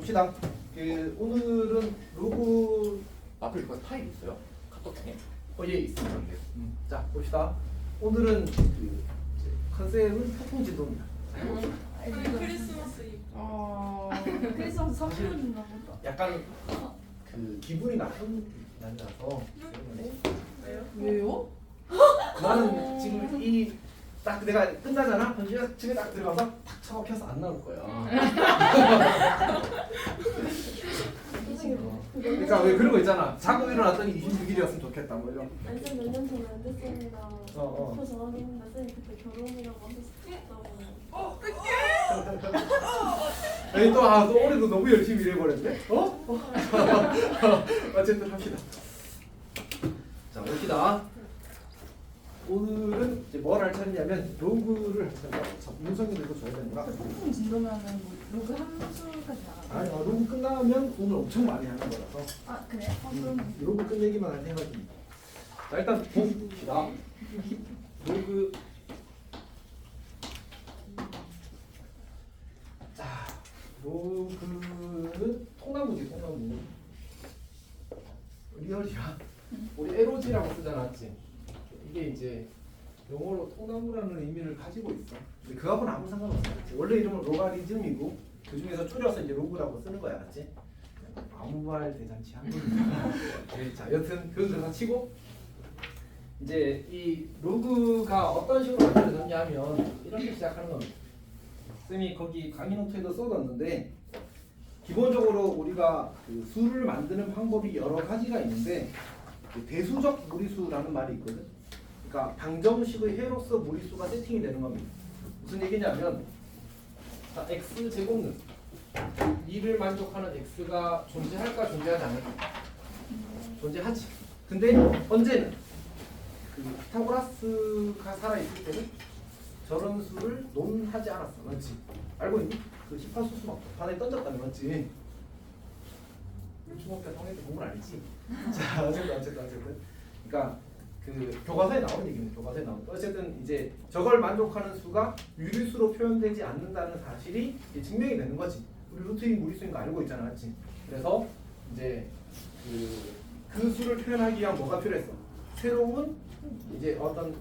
봅시다. 오늘은 로그 앞에 이거 파일 있어요? 카톡방에? 예 있습니다. 자 봅시다. 오늘은 이제 컨셉은 폭풍지도입니다. 크리스마스 이 크리스마스 선물인가 보다. 약간 기분이 나쁜 날이라서 왜요? 나는 지금 이 딱 내가 끝나잖아. 그럼 집에 딱 들어가서 탁 처박혀서 안 나올 거야. 그러니까 왜 그런 거 있잖아. 자고 일어났더니 26일이었으면 좋겠다 뭐 이런. 아니 쌤 몇 년 전에 안 됐습니다. 저 전화했는데 쌤이 그때 결혼이라고 하셨다고. 아니 또 올해도 너무 열심히 일해버렸네. 어쨌든 합시다. 자 봅시다. 오늘은 이제 뭘 할 차례냐면 로그를 할 차례야. 문성이 들고 줘야 되는구나. 폭풍 진도면은 뭐 로그 함수까지 나가요? 아니 로그 끝나면 오늘 엄청 많이 하는 거라서 아 그래? 그럼 로그 끝내기만 할 생각입니다. 자 일단 봅시다. 로그 자 로그는 통나무지 통나무. 리얼이야. 우리 에로지라고 쓰잖아, 맞지? 이게 이제 영어로 통나무라는 의미를 가지고 있어. 근데 그하고는 아무 상관없어. 원래 이름은 로가리즘이고 그 중에서 줄여서 이제 로그라고 쓰는 거야, 맞지? 아무 말 대잔치 한 거니까. 자, 여튼 그건 그렇다 치고 이제 이 로그가 어떤 식으로 만들어졌냐면 이렇게 시작하는 겁니다. 쌤이 거기 강의 노트에도 써뒀는데 기본적으로 우리가 그 수를 만드는 방법이 여러 가지가 있는데 대수적 무리수라는 말이 있거든. 그러니까 방정식의 해로서 무리수가 세팅이 되는 겁니다. 무슨 얘기냐면 자, x 제곱는 2를 만족하는 x가 존재할까 존재하지 않을까? 존재하지. 근데 언제는 그 피타고라스가 살아있을 때는 저런 수를 논하지 않았어. 맞지? 알고 있니? 그 18수수 막 바다에 던졌다는 거 맞지? 중학교 3학년 때 공부 알지? 자 어쨌든 그러니까 그 교과서에 나오는 얘기입니다. 교과서에 나오는. 어쨌든 이제 저걸 만족하는 수가 유리수로 표현되지 않는다는 사실이 증명이 되는 거지. 우리 루트인 무리수인 거 알고 있잖아, 맞지? 그래서 이제 그 수를 표현하기 위한 뭐가 필요했어? 새로운 이제 어떤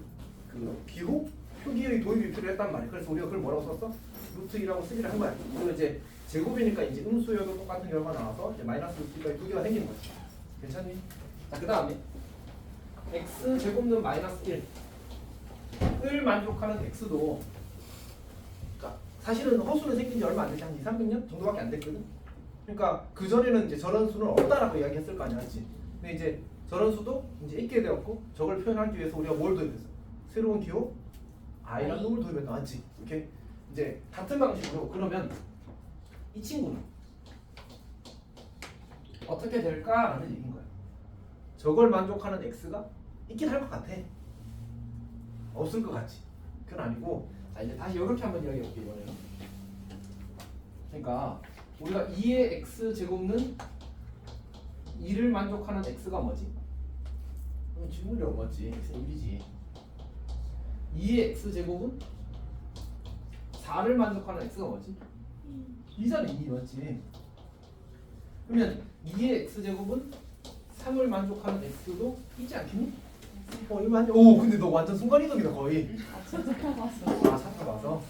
그 기호 표기의 도입이 필요했단 말이야. 그래서 우리가 그걸 뭐라고 썼어? 루트 2라고 쓰기를 한 거야. 그리고 이제 제곱이니까 이제 음수여도 똑같은 결과 나와서 이제 마이너스 루트 2가 두 개가 생기는 거지. 괜찮니? 자, 그 다음에 x 제곱는 마이너스 1을 만족하는 x도 그러니까 사실은 허수는 생긴 지 얼마 안 되지 한 2, 300년 정도밖에 안 됐거든. 그러니까 그 전에는 이제 저런 수는 없다라고 이야기했을 거 아니야, 맞지? 근데 이제 저런 수도 이제 있게 되었고 저걸 표현하기 위해서 우리가 뭘 도입했어? 새로운 기호 i라는 놈을 도입했다, 맞지? 이렇게 이제 같은 방식으로 그러면 이 친구는 어떻게 될까라는 얘기인 거야. 저걸 만족하는 x가 있긴 할 것 같아. 없을 것 같지. 그건 아니고 자 이제 다시 이렇게 한번 이야기해볼게 이번에는. 그러니까 우리가 2의 x 제곱는 2를 만족하는 x가 뭐지? 질문이라고 맞지? x는 1이지. 2의 x 제곱은 4를 만족하는 x가 뭐지? 2잖아 2 맞지? 그러면 2의 x 제곱은 3을 만족하는 x도 있지 않겠니? 이거 완전 오 근데 너 완전 순간이동이다 거의. 아 진짜 타봤어. 아 사타 봐서.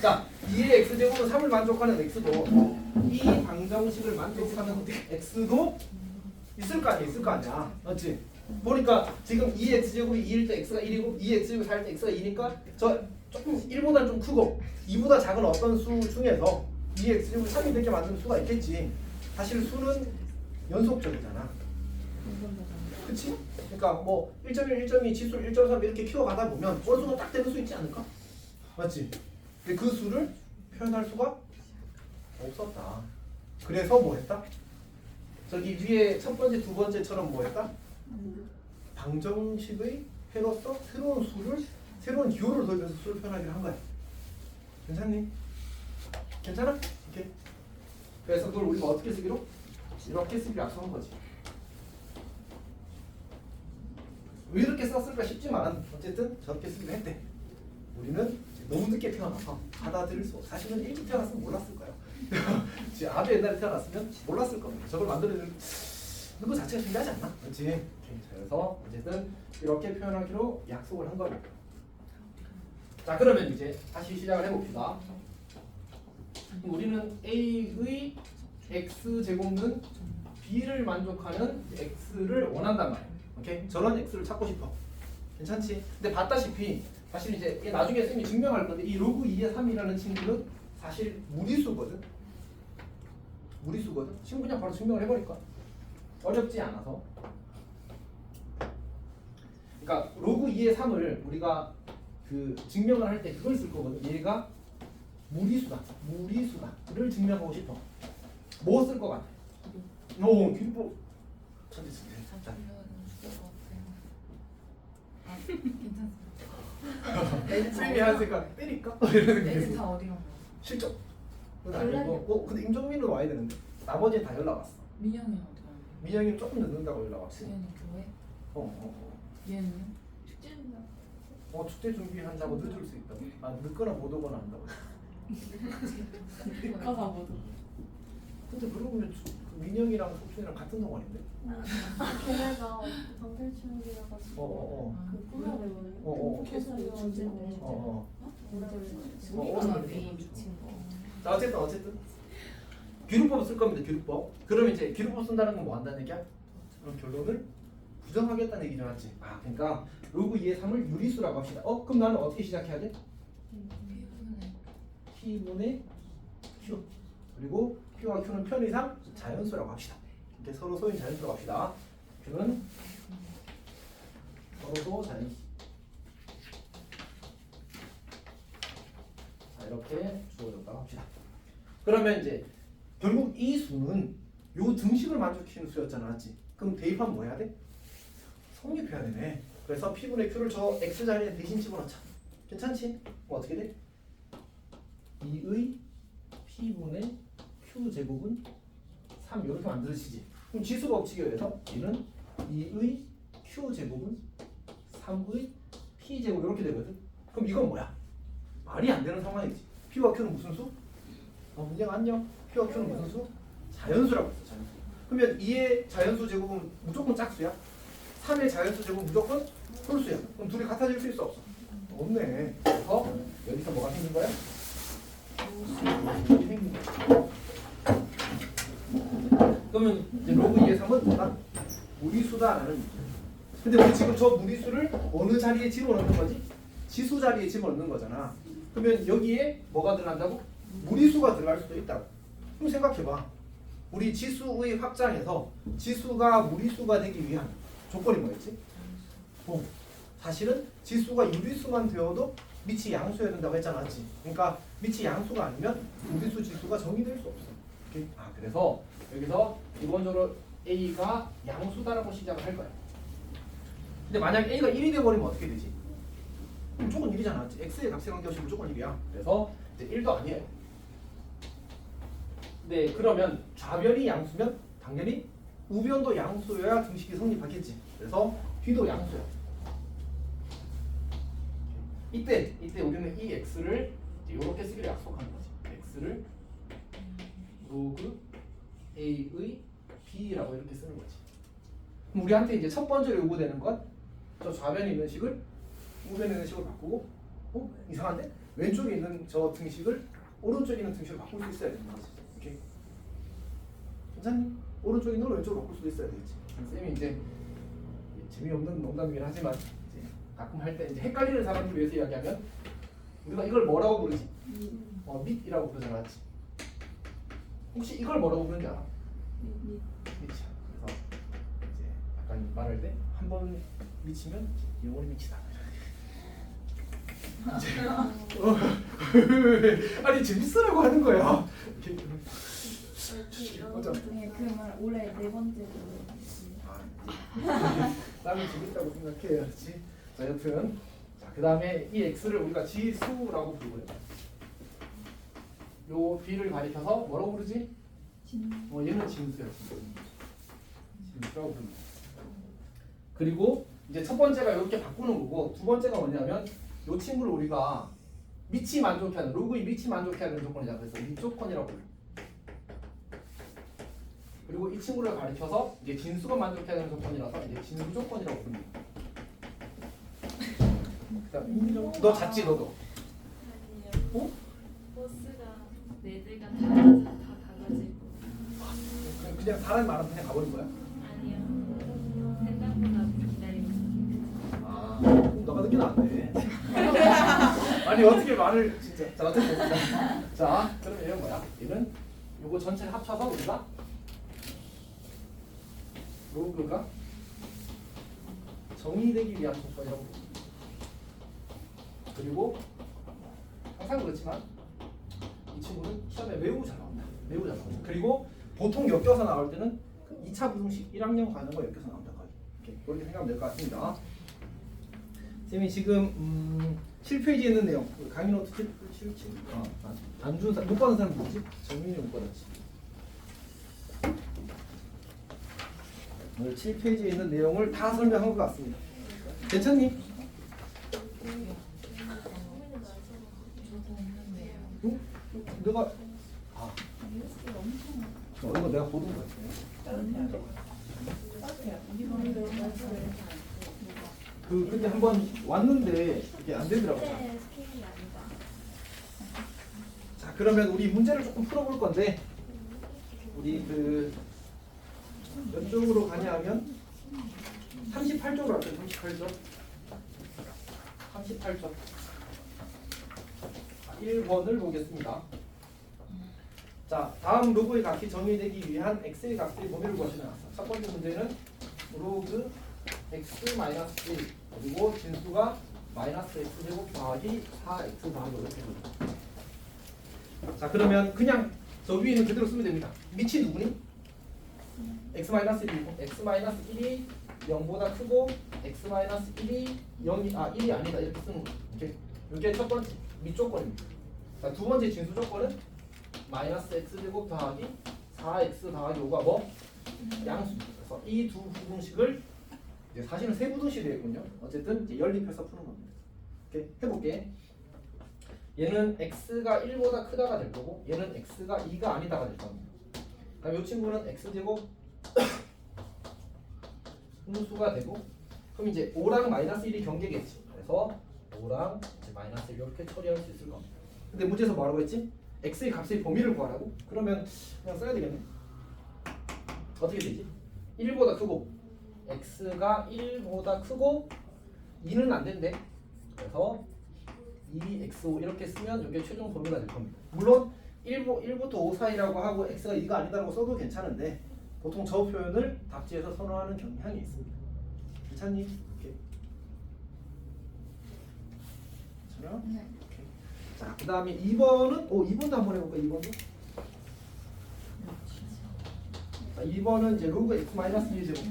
자 2의 x 제곱은 3을 만족하는 x도 이 방정식을 만족하는 x도 있을 거 아니야, 있을 거 아니야, 맞지? 보니까 지금 2의 x 제곱이 2일 때 x가 1이고 2의 x 제곱이 4일 때 x가 2니까 저 조금 1보다 좀 크고 2보다 작은 어떤 수 중에서 2의 x 제곱이 3이 되게 만드는 수가 있겠지. 사실 수는 연속적이잖아. 그치? 그러니까 뭐 1.1, 1.2, 지수 1.3 이렇게 키워가다 보면 어느 순간 딱 되는 수 있지 않을까? 맞지? 근데 그 수를 표현할 수가 없었다. 그래서 뭐 했다? 저기 위에 첫 번째, 두 번째처럼 뭐 했다? 방정식의 해로서 새로운 수를, 새로운 기호를 도입해서 수를 표현하기로 한 거야. 괜찮니? 괜찮아? 오케이. 그래서 그걸 우리가 어떻게 쓰기로? 이렇게 쓰기로 약속한 거지. 왜 이렇게 썼을까 싶지만 어쨌든 저렇게 쓰기로 했대. 우리는 이제 너무 늦게 태어나서 받아들일 수 없어. 사실은 일찍 태어났으면 몰랐을 거예요. 아주 옛날에 태어났으면 몰랐을 겁니다. 저걸 만들어내는 거 자체가 신기하지 않나? 그렇지? 오케이. 그래서 어쨌든 이렇게 표현하기로 약속을 한 겁니다. 자, 그러면 이제 다시 시작을 해봅시다. 그럼 우리는 A의 X제곱는 B를 만족하는 X를 원한단 말이에요. 오케이? 저런 X를 찾고 싶어. 괜찮지? 근데 봤다시피 사실 이제 나중에 쌤이 증명할 건데 이 로그 2의 3이라는 친구는 사실 무리수거든. 무리수거든. 지금 그냥 바로 증명을 해버릴까? 어렵지 않아서. 그러니까 로그 2의 3을 우리가 그 증명을 할 때 그걸 쓸 거거든. 얘가 무리수다. 무리수다를 증명하고 싶어. 뭐 쓸 것 같아? 오, 길보. 천재스네. 쌤이 한 생각 때릴까? 이러는 게 다 어디 간 거야? 실적. 그건 아니고. 근데 임종민은 와야 되는데 나머지는 다 연락 왔어. 민영이는 어디 간 거야? 민영이는 조금 늦는다고 연락 왔어. 수현이 교회? 얘는? 축제인가? 축제 준비한다고 늦을 수 있다고. 늦거나 못 오거나 한다고. 가사 모두. 근데 그러면 민영이랑 석준이랑 같은 동아리인데? 걔네가 방탈출이라가지고 그 프로그램을 자, 어쨌든 기루법 쓸 겁니다. 기루법. 그러면 이제 기루법 쓴다는 건 뭐 한다는 얘기야? 그럼 결론을 부정하겠다는 얘기죠, 맞지? 그러니까 로그 2의 3을 유리수라고 합시다. 그럼 나는 어떻게 시작해야 돼? P분의 Q. 그리고 P와 Q는 편의상 자연수라고 합시다. 이렇게 서로 소인 자연수라고 합시다. Q는 서로도 자연수. 자, 이렇게 주어졌다고 합시다. 그러면 이제 결국 이 수는 요 등식을 만족시키는 수였잖아, 맞지? 그럼 대입하면 뭐 해야 돼? 성립해야 되네. 그래서 P분의 Q를 저 X 자리에 대신 집어넣자. 괜찮지? 뭐 어떻게 돼? 2의 P분의 Q제곱은 3 이렇게 만들어지지. 그럼 지수 법칙에 의해서 얘는 2의 Q제곱은 3의 P제곱 이렇게 되거든. 그럼 이건 뭐야? 말이 안 되는 상황이지. P와 Q는 무슨 수? 문제가 안녕. P와 Q는 무슨 수? 자연수라고 했어. 자연수. 그러면 2의 자연수 제곱은 무조건 짝수야? 3의 자연수 제곱은 무조건 홀수야. 그럼 둘이 같아질 수 있어 없어? 없네. 그래서 여기서 뭐가 생긴 거야? 생긴 거야. 그러면 이제 로그 2의 3은 뭐다? 무리수다라는 얘기야. 근데 우리 지금 저 무리수를 어느 자리에 집어넣는 거지? 지수 자리에 집어넣는 거잖아. 그러면 여기에 뭐가 들어간다고? 무리수가 들어갈 수도 있다고. 그럼 생각해봐. 우리 지수의 확장에서 지수가 무리수가 되기 위한 조건이 뭐였지? 사실은 지수가 유리수만 되어도 밑이 양수여야 된다고 했잖아, 맞지? 그러니까 밑이 양수가 아니면 무리수 지수가 정의될 수 없어. 오케이? 그래서 여기서 기본적으로 A가 양수다라고 시작을 할 거야. 근데 만약 A가 1이 되어버리면 어떻게 되지? 무조건 1이잖아, 맞지? X의 값에 관계없이 무조건 1이야. 그래서 이제 1도 아니에요. 네, 그러면 좌변이 양수면 당연히 우변도 양수여야 등식이 성립하겠지. 그래서 B도 양수야. 이때 우리는 이 x를 이렇게 쓰기로 약속하는 거지. x를 로그 a의 b라고 이렇게 쓰는 거지. 그럼 우리한테 이제 첫 번째로 요구되는 건 저 좌변에 있는 식을 우변에 있는 식으로 바꾸고, 이상한데? 왼쪽에 있는 저 등식을 오른쪽에 있는 등식으로 바꿀 수 있어야 되는 거지. 오케이? 괜찮니? 오른쪽에 있는 걸 왼쪽으로 바꿀 수도 있어야 되겠지. 쌤이 이제 재미없는 농담이긴 하지만 이제 가끔 할 때 이제 헷갈리는 사람들 위해서 이야기하면 우리가 이걸 뭐라고 부르지? 밑이라고 부르잖아, 맞지? 혹시 이걸 뭐라고 부르는지 알아? 밑이야. 그래서 이제 약간 말할 때 한 번 미치면 영원히 미치다. 아니 재밌으라고 하는 거야. 그 말 올해 4번째로. 나는 재밌다고 생각해야지. 자, 여튼 그 다음에 이 x를 우리가 지수라고 부르고요. 요 b를 가리켜서 뭐라고 부르지? 얘는 진수야. 진수라고 부릅니다. 그리고 이제 첫 번째가 이렇게 바꾸는 거고, 두 번째가 뭐냐면 이 친구를 우리가 밑이 만족해 하는 로그의 밑이 만족해 하는 조건이다. 그래서 밑조건이라고 불러요. 그리고 이 친구를 가리켜서 이제 진수가 만족해 하는 조건이라서 이제 진수 조건이라고 부릅니다. 너 잤지 너도? 아니요. 어? 버스가 네 대가 다 가가지고. 그냥 사람이 말하면 그냥 가버린 거야? 아니요. 생각보다 기다리고 있어요. 아, 그럼 너가 늦게 나왔네. 아니 어떻게 말을 진짜. 자 어떻게 봅시다. 자 그럼 얘는 뭐야? 얘는 요거 전체를 합쳐서 우리가 로그가 정의되기 위한 조건이라고 봅니다. 그리고 항상 그렇지만 이 친구는 시험에 매우 잘 나온다. 매우 잘 나온다. 그리고 보통 엮여서 나올 때는 2차 부등식 1학년 과정과 엮여서 나온다. 이렇게 그렇게 생각하면 될 것 같습니다. 선생님이 지금 7페이지에 있는 내용 강의 노트 7 안 준 사람 못 받은 사람 누구지? 정민이 못 받았지. 오늘 7페이지에 있는 내용을 다 설명한 것 같습니다. 괜찮니? 저도 없는데요. 응? 내가 뉴스 엄청 이거 내가 보던 거 같아. 그 그때 한번 왔는데 이게 안 되더라고요. 네, 스케일이 아니다. 자 그러면 우리 문제를 조금 풀어볼 건데 우리 그 몇 쪽으로 가냐 하면 38쪽으로 할게요. 38쪽 38쪽 1번을 보겠습니다. 자 다음 로그의 값이 정의되기 위한 x의 값의 범위를 구하시면 나왔어. 첫 번째 문제는 로그 x-1 그리고 진수가 마이너스 x제곱 더하기 4x 더하기 5 이렇게 됩니다. 자 그러면 그냥 저 위에는 그대로 쓰면 됩니다. 밑이 누구니? x-1이고 x-1이 0보다 크고 x-1이 1이 아니다 이렇게 쓰는 거예요. 이게 첫 번째 밑조건입니다. 자 두 번째 진수 조건은 마이너스 x제곱 더하기 4x 더하기 5가 뭐? 양수. 그래서 이 두 부등식을 이제 사실은 세 부등식이 되겠군요. 어쨌든 이제 연립해서 푸는 겁니다. 이렇게 해볼게. 얘는 x가 1보다 크다가 될 거고 얘는 x가 2가 아니다가 될 겁니다. 그럼 이 친구는 x제곱 분수가 되고 그럼 이제 5랑 마이너스 1이 경계겠지. 그래서 5랑 이제 마이너스 1 이렇게 처리할 수 있을 겁니다. 근데 문제에서 뭐라고 했지? x의 값의 범위를 구하라고? 그러면 그냥 써야 되겠네. 어떻게 되지? 1보다 크고 x가 1보다 크고 2는 안 된대. 그래서 2x5 이렇게 쓰면 이게 최종 범위가 될 겁니다. 물론 1부터 5 사이라고 하고 x가 2가 아니다라고 써도 괜찮은데 보통 저 표현을 답지에서 선호하는 경향이 있습니다. 괜찮니? 이렇게. 괜찮아? 네. 오케이. 자, 그 다음에 2번은 2번도 한번 해볼까? 2번도? 자, 2번은 이제 로그 x-2의 제곱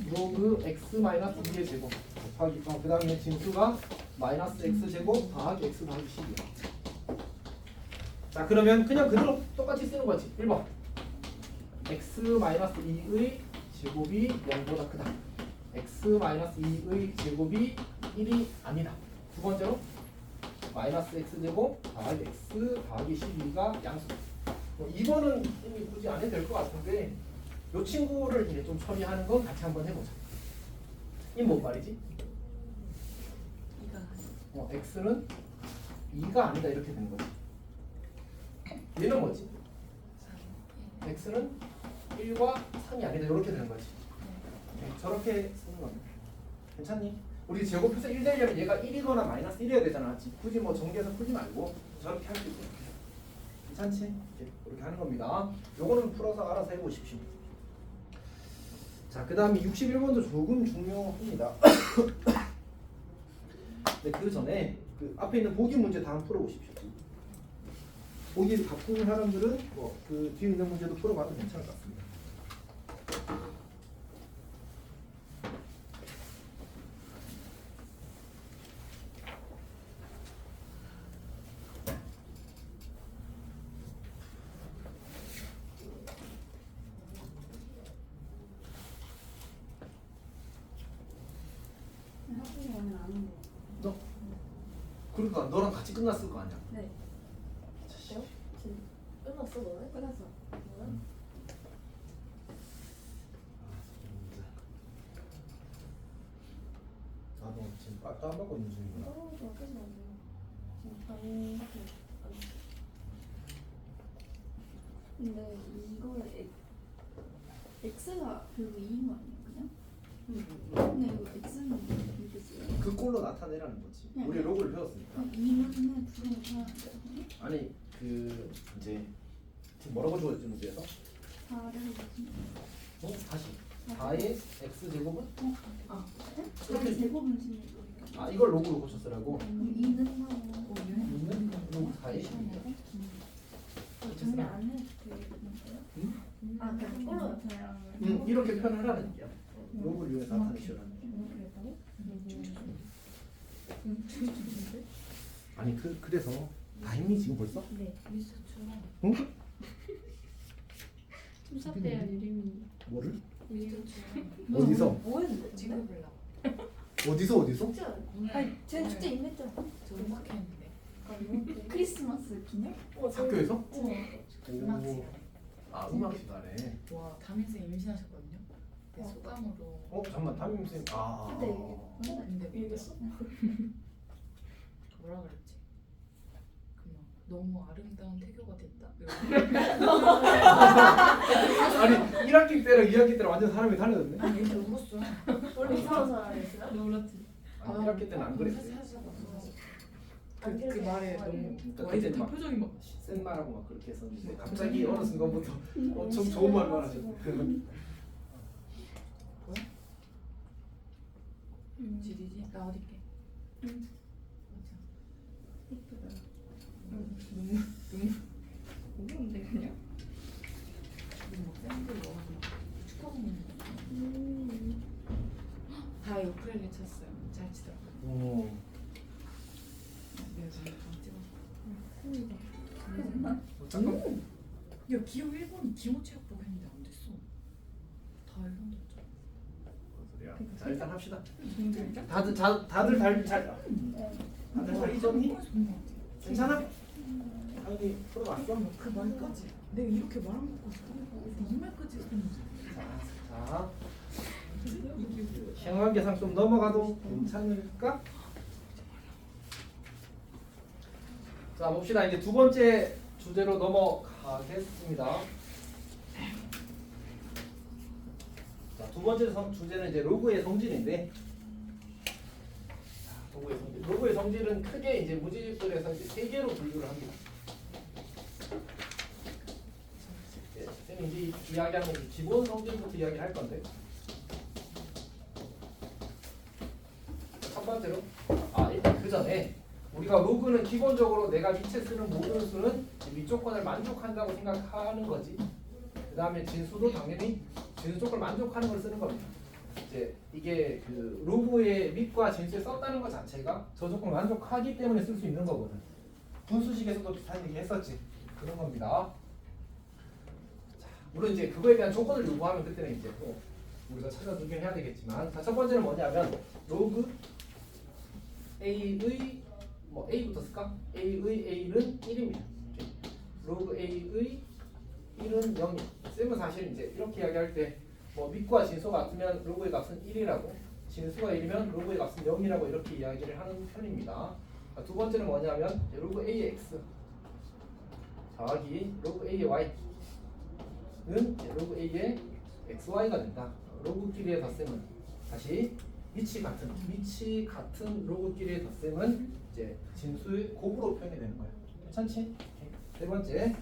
로그 x-2의 제곱 곱하기 그 다음에 진수가 마이너스 x제곱 더하기 x 더하기 10이야. 자 그러면 그냥 그대로 똑같이 쓰는 거지. 1번 x-2의 제곱이 0보다 크다. x-2의 제곱이 1이 아니다. 두 번째로 마이너스 x제곱 더하기 x 더하기 12가 양수. 2번은 이미 굳이 안 해도 될 것 같은데 이 친구를 이제 좀 처리하는 건 같이 한번 해보자. 이 뭔 말이지? x는 2가 아니다 이렇게 되는 거지. 얘는 뭐지? x는 1과 3이 아니다 이렇게 되는 거지. 저렇게 쓰는 겁니다. 괜찮니? 우리 제곱해서 1 되려면 얘가 1이거나 마이너스 1이어야 되잖아. 굳이 뭐 전개해서 풀지 말고 저렇게 할 수 있어. 괜찮지? 이렇게 하는 겁니다. 요거는 풀어서 알아서 해보십시오. 자, 그 다음에 61번도 조금 중요합니다. 네, 그 전에 그 앞에 있는 보기 문제 다 한번 풀어보십시오. 보기 바꾸는 사람들은 그 뒤에 있는 문제도 풀어봐도 괜찮을 것 같습니다. 학교에 가면 아는 거. 너 그러니까 너랑 같이 끝났을 거 아니야. 네. 어때요? 지금 끝났어 너네? 끝났어. 뭐야? 나도 지금 다운받고 있는 중이구나. 떨어져 계속 안 돼요. 지금 반밖에 안 돼. 근데 이거에 x가 결국 2인 거 아니에요, 그냥? 근데 이거 x는 이렇게 써요. 그 꼴로 나타내라는 거지. 네. 우리 로그를 배웠으니까. 2분의 9로 나타나는데 아니 그 이제 지금 뭐라고 주어진 문제에서 4를 다시 4의 x 제곱은 아, 4의 제곱은 지금 아 이걸 로그로 고쳤으라고. 그럼 2는 하고 2는 로그 4의 10이야. 정리 안 해도 되는데요? 아, 그냥 꼴로 나타나는 이렇게 표현하라는 얘기야. 로그를 이용해서 나타내시라는 얘기야. 아니 그래서 다 했니 지금 벌써? 네. 미스처럼. 응? 수사대야 이름이 뭐를? 미스처럼. 어디서? 뭐 했는데? 지금 몰라. 어디서? 숙제 안 해? 아니, 쟤 축제 임했잖아. 저 음악했는데. 아니요? 크리스마스 기념? 학교에서? 음악 오. 시간에. 아 음악 시간에. 와 담임쌤 임신하셨거든요. 그 소감으로. 잠깐만 담임 쌤. 아. 그때 근데 얘기했어? 뭐라 그랬지? 그냥 너무 아름다운 태교가 됐다. 아니 1학기 때랑 2학기 때랑 완전 사람이 달라졌네. 아니 이렇게 울었어. 원래 이상한 사람이었어요? 놀랐지. 아니 1학기 때는 안 그랬어. 그 말에 너무 그러니까 와 이제 그때 다 막 표정이 막 센 말하고 막 그렇게 했었는데 갑자기 어느 순간부터 엄청 좋은 말만 하셨어. 지리지? 나 어딜게. 예쁘다. 눈물 어려운데 그냥? 막 샌들 먹어서 축하고 먹는 거. 다 우쿨렐레 쳤어요. 잘 치더라고요. 내가 지금 방 찍었어. 잠깐. 야 기호 1번이 기호 체육복 했는데 안 됐어. 다 1번 됐잖아. 자 일단 합시다. 정들자? 다들 잘 이 정리? 괜찮아? 아니 풀어봤어? 그 말까지 내가 이렇게 말한 것까지 이 말까지 했는지. 자 행관계상 좀 넘어가도 괜찮을까? 자 봅시다. 이제 두 번째 주제로 넘어가겠습니다. 자, 두 번째 주제는 이제 로그의 성질인데, 로그의 성질은 크게 이제 무지집들에서 이제 세 개로 분류를 합니다. 쌤이 이제 이야기하는 건 기본 성질부터 이야기할 건데, 첫 번째로 일단 그 전에 우리가 로그는 기본적으로 내가 위치에 쓰는 모든 수는 위조건을 만족한다고 생각하는 거지. 그 다음에 진수도 당연히 진수 조건을 만족하는 걸 쓰는 겁니다. 이제 이게 그 로그의 밑과 진수에 썼다는 것 자체가 저 조건을 만족하기 때문에 쓸 수 있는 거거든. 분수식에서도 비슷한 얘기 했었지. 그런 겁니다. 자, 물론 이제 그거에 대한 조건을 요구하면 그때는 이제 또 우리가 찾아두긴 해야 되겠지만, 자, 첫 번째는 뭐냐면 로그 A의 뭐 A부터 쓸까? A의 A는 1입니다. 로그 A의 1은 0이야. 쌤은 사실 이제 이렇게 이야기할 때 뭐 밑과 진수가 같으면 로그의 값은 1이라고, 진수가 1이면 로그의 값은 0이라고 이렇게 이야기를 하는 편입니다. 자, 두 번째는 뭐냐면 로그 A의 X 더하기 로그 A의 Y는 로그 A의 XY가 된다. 로그끼리의 덧셈은 다시 위치 같은 로그끼리의 덧셈은 이제 진수의 곱으로 표현이 되는 거예요. 괜찮지? 세 번째.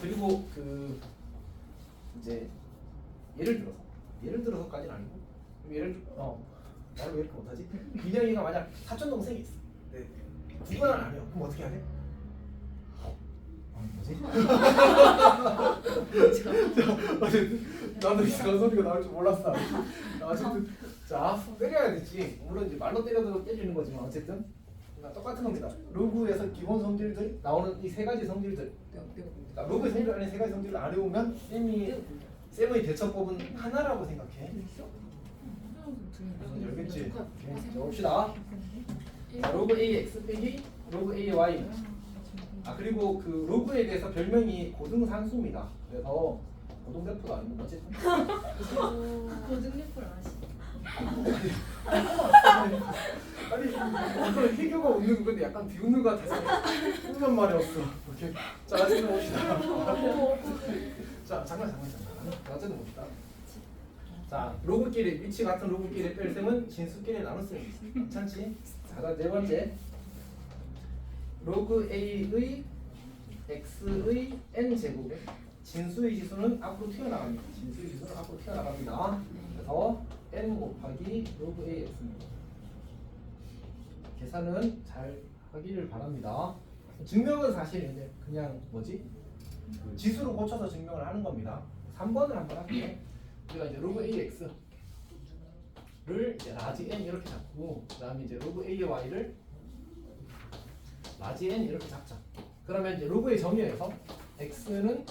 그리고 그 이제 예를 들어서까지는 아니고 말을 왜 이렇게 못하지? 민영이가 만약 사촌 동생이 있어. 네. 구분을 안 해요. 그럼 어떻게 해야 돼? 뭐지? 나도 이상한 소리가 나올 줄 몰랐어. 어쨌든 자 때려야 되지. 물론 이제 말로 때려도 때리는 거지만 어쨌든 똑같은 겁니다. 로그에서 기본 성질들 나오는 이 세 가지 성질들. 그러니까 로그의 성질 안에 세 가지 성질을 안 외우면 쌤의 대처법은 하나라고 생각해. 알겠지? 봅시다. 자, 로그 ax 빼기 로그 ay. 아 그리고 그 로그에 대해서 별명이 고등산수입니다. 그래서 고등대표도 아니고 뭐지? 고등립을 아시. 아니 이거 희교가 웃는 건데 약간 비웃는 것 같아서 웃는 말이었어. 오케이. 자 어쨌든 봅시다. 자 잠깐. 어쨌든 봅시다. 자 로그끼리 위치 같은 로그끼리 뺄셈은 진수끼리 나눴으니 괜찮지? 자, 네 번째 로그 a의 x의 n 제곱에 진수의 지수는 앞으로 튀어나갑니다. 진수의 지수는 앞으로 튀어나갑니다. 그래서 n 곱하기 로그 ax입니다. 계산은 잘 하기를 바랍니다. 증명은 사실 이제 그냥 뭐지? 그 지수로 고쳐서 증명을 하는 겁니다. 3번을 한번 할게요. 우리가 이제 로그 ax를 이제 라지 n 이렇게 잡고 그다음에 이제 로그 ay를 라지 n 이렇게 잡자. 그러면 이제 로그의 정의에서 x는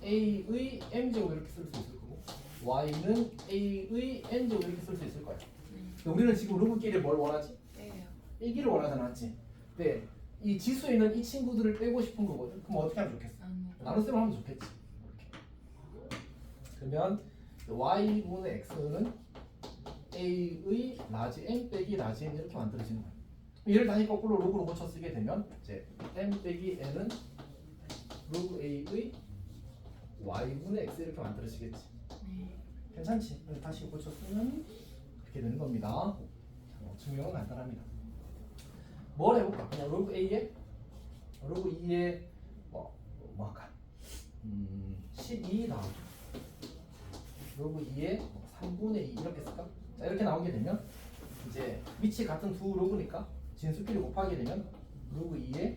a의 m제곱 이렇게 쓸 수 있을 거고 y는 a의 n제곱 이렇게 쓸 수 있을 거야. 근데 우리는 지금 로그끼리 뭘 원하지? 빼기를 원하잖아, 맞지? 근데 이 지수에 있는 이 친구들을 빼고 싶은 거거든. 그럼 어떻게 하면 좋겠어? 나눗셈을 하면 좋겠지. 이렇게. 그러면 y분의 x는 a의 라지 n 빼기 라지 n 이렇게 만들어지는 거야. 얘를 다시 거꾸로 로그로 고쳐 쓰게 되면 이제 m 빼기 n은 로그 a의 y분의 x 이렇게 만들어지겠지. 괜찮지? 다시 고쳐 쓰면 이렇게 되는 겁니다. 증명은 간단합니다. 뭘 해볼까? 그냥 로그 a에 로그 2에 뭐 할까? 12 나오죠. 로그 2에 3분의 2 이렇게 쓸까? 자 이렇게 나오게 되면 이제 위치 같은 두 로그니까 진수끼리 곱하게 되면 로그 2에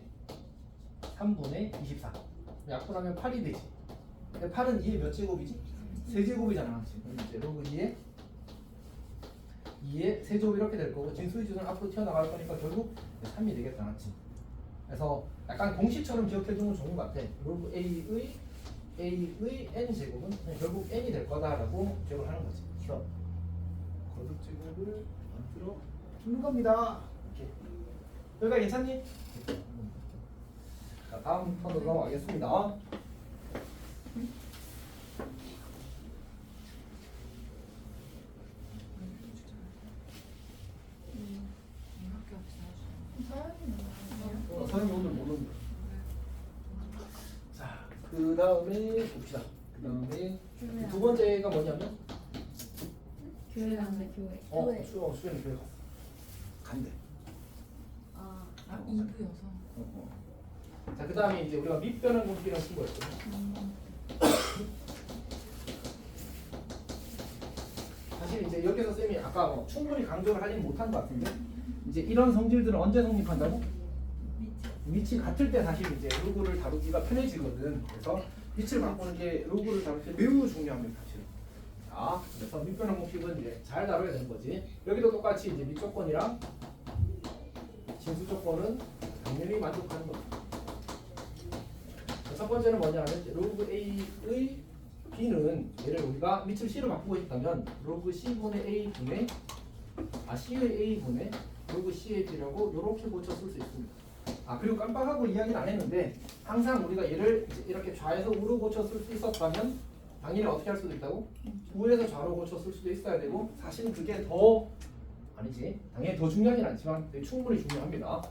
3분의 24 약분하면 8이 되지. 근데 8은 2의 몇 제곱이지? 세제곱이잖아. 지금 이제 로그 2에 2의 세제곱 이렇게 될 거고 진수의 지수는 앞으로 튀어나갈 거니까 결국 3이 되겠다, 맞지? 그래서 약간 공식처럼 기억해두면 좋은 것 같아. 로그 a의 n 제곱은 결국 n이 될 거다라고 기억을 하는 거지. 그래서 거듭 제곱을 만들어 주는 겁니다. 이렇게. 여기가 괜찮니? 자, 다음 턴으로 넘어가겠습니다. 서영이 오늘 못 온다. 자, 그 다음에 봅시다. 그 다음에 두 번째가 뭐냐면 교회 간대 교회. 수련이 교회 갔어. 간대. 아 2부여서. 자, 그 다음에 이제 우리가 밑변환 곱기랑 쓴 거였거든요. 사실 이제 여기서 쌤이 아까 뭐 충분히 강조를 하지는 못한 것 같은데 이제 이런 성질들은 언제 성립한다고? 위치 같을 때 사실 이제 로그를 다루기가 편해지거든. 그래서 위치를 바꾸는 게 로그를 다룰 때 매우 중요합니다, 사실은. 자, 그래서 밑변환 곱식은 이제 잘 다뤄야 되는 거지. 여기도 똑같이 이제 밑조건이랑 진수 조건은 당연히 만족하는 겁니다. 첫 번째는 뭐냐면 이제 로그 a의 b는 얘를 우리가 밑을 c로 바꾸고 싶다면 로그 c분의 a분의 c의 a분의 로그 c의 b라고 이렇게 고쳐 쓸 수 있습니다. 그리고 깜빡하고 이야기는 안 했는데 항상 우리가 얘를 이렇게 좌에서 우로 고쳐 쓸 수 있었다면 당연히 어떻게 할 수도 있다고? 우에서 좌로 고쳐 쓸 수도 있어야 되고 사실은 그게 더 아니지 당연히 더 중요하진 않지만 충분히 중요합니다.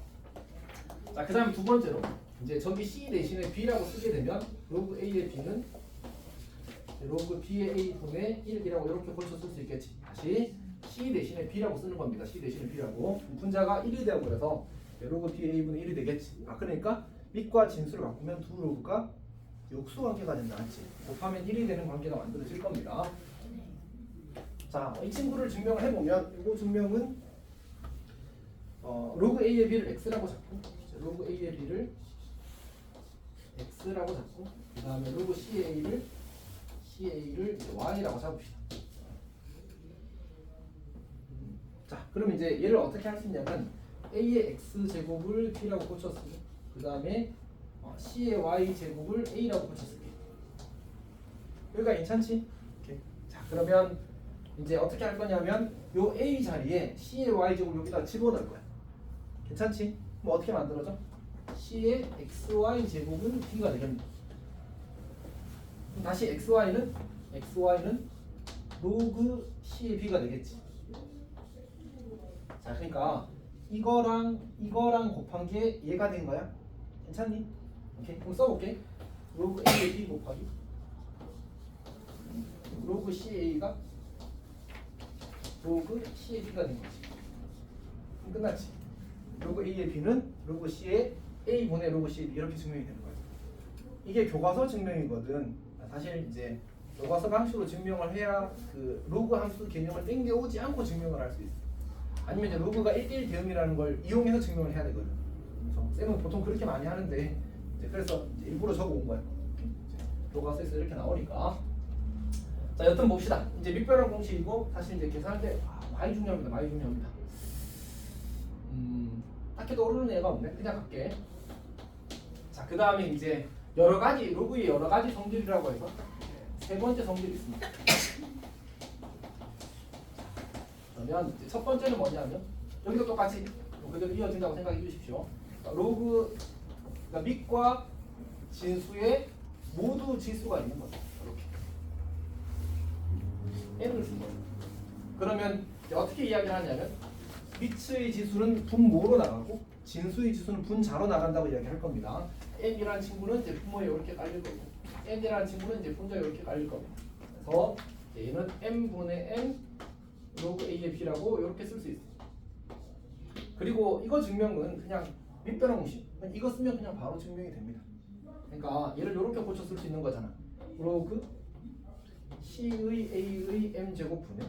자, 그 다음 두 번째로 이제 저기 c 대신에 b라고 쓰게 되면 로그 a의 b는 로그 b의 a분의 1이라고 이렇게 고쳐 쓸 수 있겠지. 다시 c 대신에 b라고 쓰는 겁니다. c 대신에 b라고 분자가 1이 되고 그래서 로그 b의 a분의 1이 되겠지. 그러니까 밑과 진수를 바꾸면 두 로그가 역수 관계가 된다, 맞지? 곱하면 1이 되는 관계가 만들어질 겁니다. 자, 이 친구를 증명을 해보면 이 증명은 로그 a의 b를 x라고 잡고 로그 a의 b를 x라고 잡고 그 다음에 로그 c의 a를 y라고 잡읍시다. 자, 그럼 이제 얘를 어떻게 할 수 있냐면 a의 x 제곱을 b라고 고쳤으고 그 다음에 c의 y 제곱을 a라고 고쳤을게요. 여기가 괜찮지? 오케이. 자, 그러면 이제 어떻게 할 거냐면 요 a 자리에 c의 y 제곱 여기다 집어넣을 거야. 괜찮지? 뭐 어떻게 만들어져? C의 xy 제곱은 b가 되겠네. 그럼 다시 xy는 로그 C의 b가 되겠지. 자, 그러니까 이거랑 곱한 게 얘가 된 거야. 괜찮니? 오케이. 그럼 써볼게. 로그 A의 b 곱하기 로그 CA가 로그 C의 b가 된 거지. 그럼 끝났지. 로그 A의 b는 로그 C의 A분의 로그 C의 b 이렇게 증명이 되는 거야. 이게 교과서 증명이거든. 사실 이제 교과서 방식으로 증명을 해야 그 로그 함수 개념을 땡겨오지 않고 증명을 할 수 있어. 아니면 이제 로그가 1대1 대응이라는 걸 이용해서 증명을 해야 되거든. 그래서 쌤은 보통 그렇게 많이 하는데 이제 그래서 이제 일부러 적어온 거야. 교과서에서 이렇게 나오니까. 자, 여튼 봅시다. 이제 밑변환 공식이고 사실 이제 계산할 때 많이 중요합니다. 많이 중요합니다. 딱히 떠오르는 애가 없네. 그냥 갈게. 자, 그 다음에 이제 여러 가지 로그의 여러 가지 성질이라고 해서 세 번째 성질이 있습니다. 그러면 이제 첫 번째는 뭐냐면 여기도 똑같이 그대로 이어진다고 생각해 주십시오. 로그 그러니까 밑과 진수의 모두 지수가 있는 거죠. 이렇게 n을 쓴 거예요. 그러면 이제 어떻게 이야기를 하냐면 밑의 지수는 분모로 나가고 진수의 지수는 분자로 나간다고 이야기할 겁니다. n이라는 친구는 이제 분모에 이렇게 깔릴 거고 n이라는 친구는 이제 분자에 이렇게 깔릴 겁니다. 그래서 얘는 m분의 n 로그 a의 b라고 이렇게 쓸 수 있어요. 그리고 이거 증명은 그냥 밑변환 공식. 이거 쓰면 그냥 바로 증명이 됩니다. 그러니까 얘를 이렇게 고쳐 쓸 수 있는 거잖아. 로그 C의 A의 M제곱분의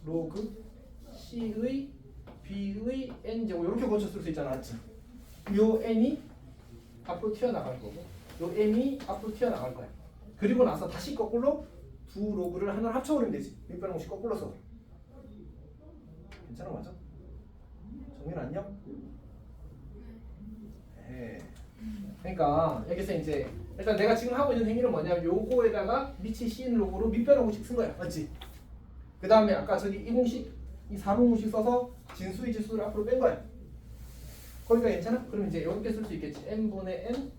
로그 C의 B의 N제곱 이렇게 고쳐 쓸 수 있잖아. 맞지? 요 N이 앞으로 튀어나갈 거고 요 M이 앞으로 튀어나갈 거야. 그리고 나서 다시 거꾸로 두 로그를 하나 합쳐버리면 되지. 밑변환 공식 거꾸로 써. 괜찮아? 맞아? 정민 안녕? 네. 그러니까 여기서 이제 일단 내가 지금 하고 있는 행위는 뭐냐면 요거에다가 밑이 C인 로고로 밑변환 공식 쓴 거야. 맞지? 그 다음에 아까 저기 이 공식 이 4분 공식 써서 진수의 지수를 앞으로 뺀 거야. 거기가 괜찮아? 그럼 이제 이렇게 쓸 수 있겠지. n분의 n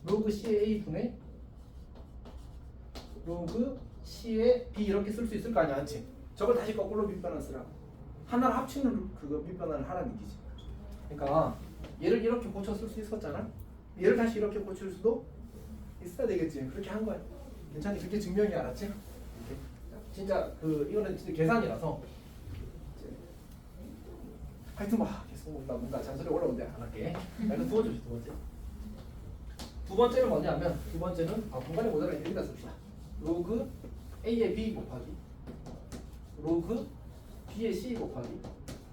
로그 C의 A분의 로그 C의 B 이렇게 쓸 수 있을 거 아니야. 맞지? 저걸 다시 거꾸로 밑변환 쓰라고. 하나를 합치는 그거 밑변환을 하라는 얘기지. 그러니까 얘를 이렇게 고쳐 쓸 수 있었잖아. 얘를 다시 이렇게 고칠 수도 있어야 되겠지. 그렇게 한 거야. 괜찮니? 그게 증명이 알았지? 이렇게. 진짜 그 이거는 진짜 계산이라서 하여튼 뭐 계속 뭔가 잔소리 올라오는데 안 할게. 일단 두 번째. 두 번째는 뭐냐면 두 번째는 공간이 모자라 여기다 씁시다. 로그 A의 B 곱하기 로그 B의 C 곱하기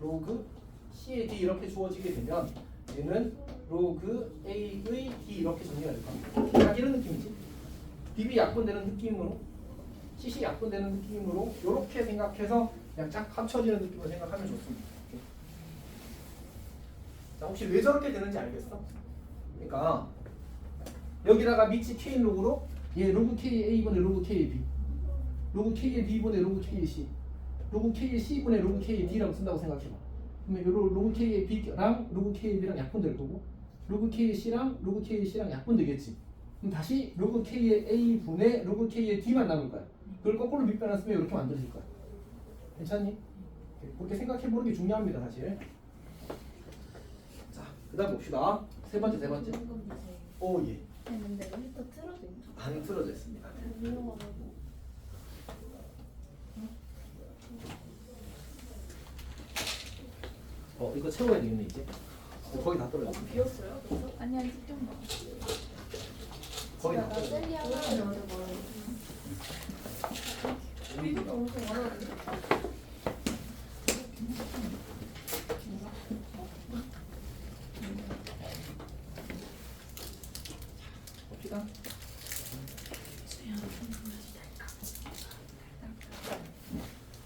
로그 C의 D 이렇게 주어지게 되면 얘는 로그 A의 D 이렇게 정리가 될 겁니다. 딱 이런 느낌이지. DB 약분되는 느낌으로 CC 약분되는 느낌으로 이렇게 생각해서 그냥 쫙 합쳐지는 느낌으로 생각하면 좋습니다. 이렇게. 자, 혹시 왜 저렇게 되는지 알겠어? 그러니까 여기다가 밑이 K인 로그로 얘 로그 K의 A분의 로그 K의 B 로그 K의 B분의 로그 K의 C 로그 K의 C분의 로그 K의 D라고 쓴다고 생각해봐. 그러면 요 로그 K의 B랑 로그 K의 B랑 약분될 거고 로그 K의 C랑 로그 K의 C랑 약분되겠지. 그럼 다시 로그 K의 A분의 로그 K의 D만 남을 거야. 그걸 거꾸로 밑변환 쓰면 이렇게 만들어질 거야. 괜찮니? 그렇게 생각해보는 게 중요합니다. 사실. 자, 그 다음 봅시다. 세 번째. 오, 예. 근데 또 틀어져 있나? 안 틀어져 있습니다. 위험하다고. 이거 채워야 되겠네 이제. 거기 다 떨어졌어. 비었어요? 그래서? 아니 좀 봐. 거기 다 나 떨어졌어. 셀리 하나 이것도 엄청 많아요. 봅시다.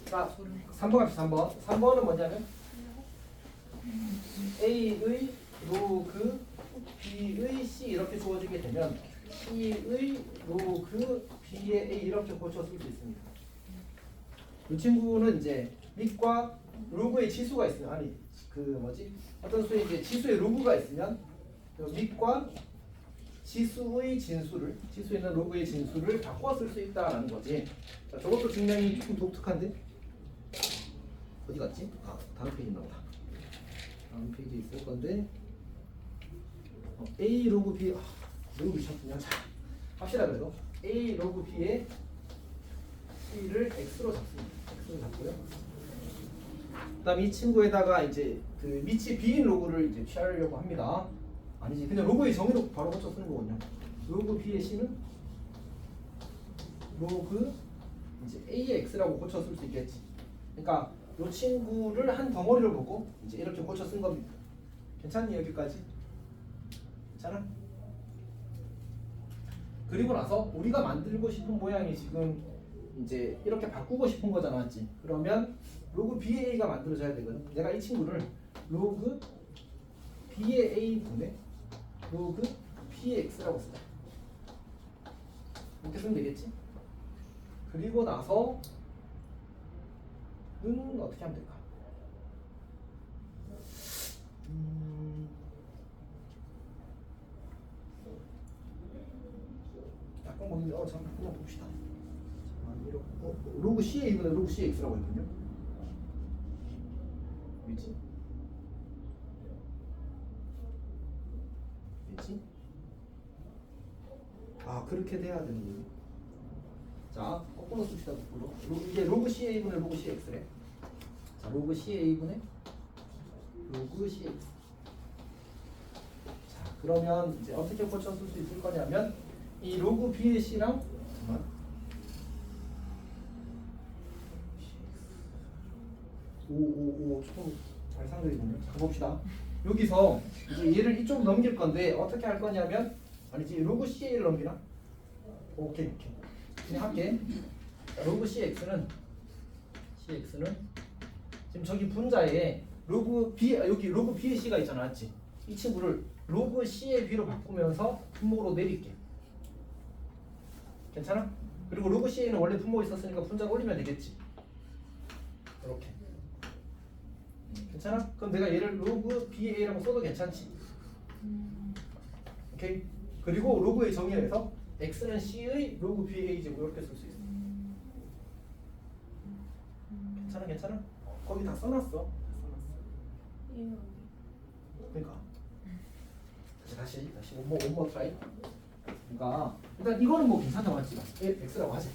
자, 3번 갑시다. 3번. 3번은 뭐냐면 A의 로그 B의 C 이렇게 주어지게 되면 C의 로그 B의 A 이렇게 고쳐 쓸 수 있습니다. 이 친구는 이제 밑과 로그의 지수가 있으면 아니 그 뭐지 어떤 수에 이제 지수의 로그가 있으면 그 밑과 지수의 진수를 지수에 있는 로그의 진수를 바꿔 쓸 수 있다라는 거지. 자, 저것도 증명이 조금 독특한데 어디 갔지? 아 다른 페이지 나오다. 다른 페이지에 있을 건데 A 로그 B 너무 미쳤군요. 자 합시다. 그래도 A 로그 B의 C를 X로 잡습니다. X로 잡고요. 그다음 이 친구에다가 이제 그 밑이 B인 로그를 이제 취하려고 합니다. 아니지 그냥 로그의 정의로 바로 고쳐 쓰는 거거든요. 로그 B의 C는 로그 이제 A의 X라고 고쳐 쓸 수 있겠지. 그러니까 이 친구를 한 덩어리로 보고 이제 이렇게 고쳐 쓴 겁니다. 괜찮니 여기까지? 괜찮아? 그리고 나서 우리가 만들고 싶은 모양이 지금 이제 이렇게 바꾸고 싶은 거잖아, 맞지? 그러면 로그 B의 A가 만들어져야 되거든. 내가 이 친구를 로그 B의 A 분의 로그 B의 X라고 쓰자. 이렇게 쓰면 되겠지? 그리고 나서는 어떻게 하면 될까? 약간 고민돼. 잠깐 그냥 봅시다. 이렇게 로그 C의 A분의 로그 C의 X라고 했군요. 왜지? 왜지? 아 그렇게 돼야 되는 거예요. 자 거꾸로 씁시다. 거꾸로. 이게 로그 C의 A분의 로그 C의 X래. 자 로그 C의 A분의 로그 C의 X. 자 그러면 이제 어떻게 고쳐 쓸 수 있을 거냐면 이 로그 B의 C랑 잠깐만. 오 조금 잘 상대이군요. 자 봅시다. 여기서 이제 얘를 이쪽으로 넘길 건데 어떻게 할 거냐면 아니지 로그 CA를 넘기나? 오케이 그냥 할게. 자, 로그 CX는 지금 저기 분자에 로그 B 여기 로그 B의 C가 있잖아, 맞지? 이 친구를 로그 C의 B로 바꾸면서 분모로 내릴게. 괜찮아? 그리고 로그 C에는 원래 분모 있었으니까 분자 올리면 되겠지. 이렇게. 괜찮아? 그럼 내가 얘를 로그 BA라고 써도 괜찮지? 오케이? 그리고 로그의 정의에서 x는 c의 로그 BA제곱 이렇게 쓸 수 있어. 괜찮아? 거기 다 써놨어. 그러니까 다시 원모 트라이. 그러니까 일단 이거는 뭐 괜찮다고 하지. x라고 하지.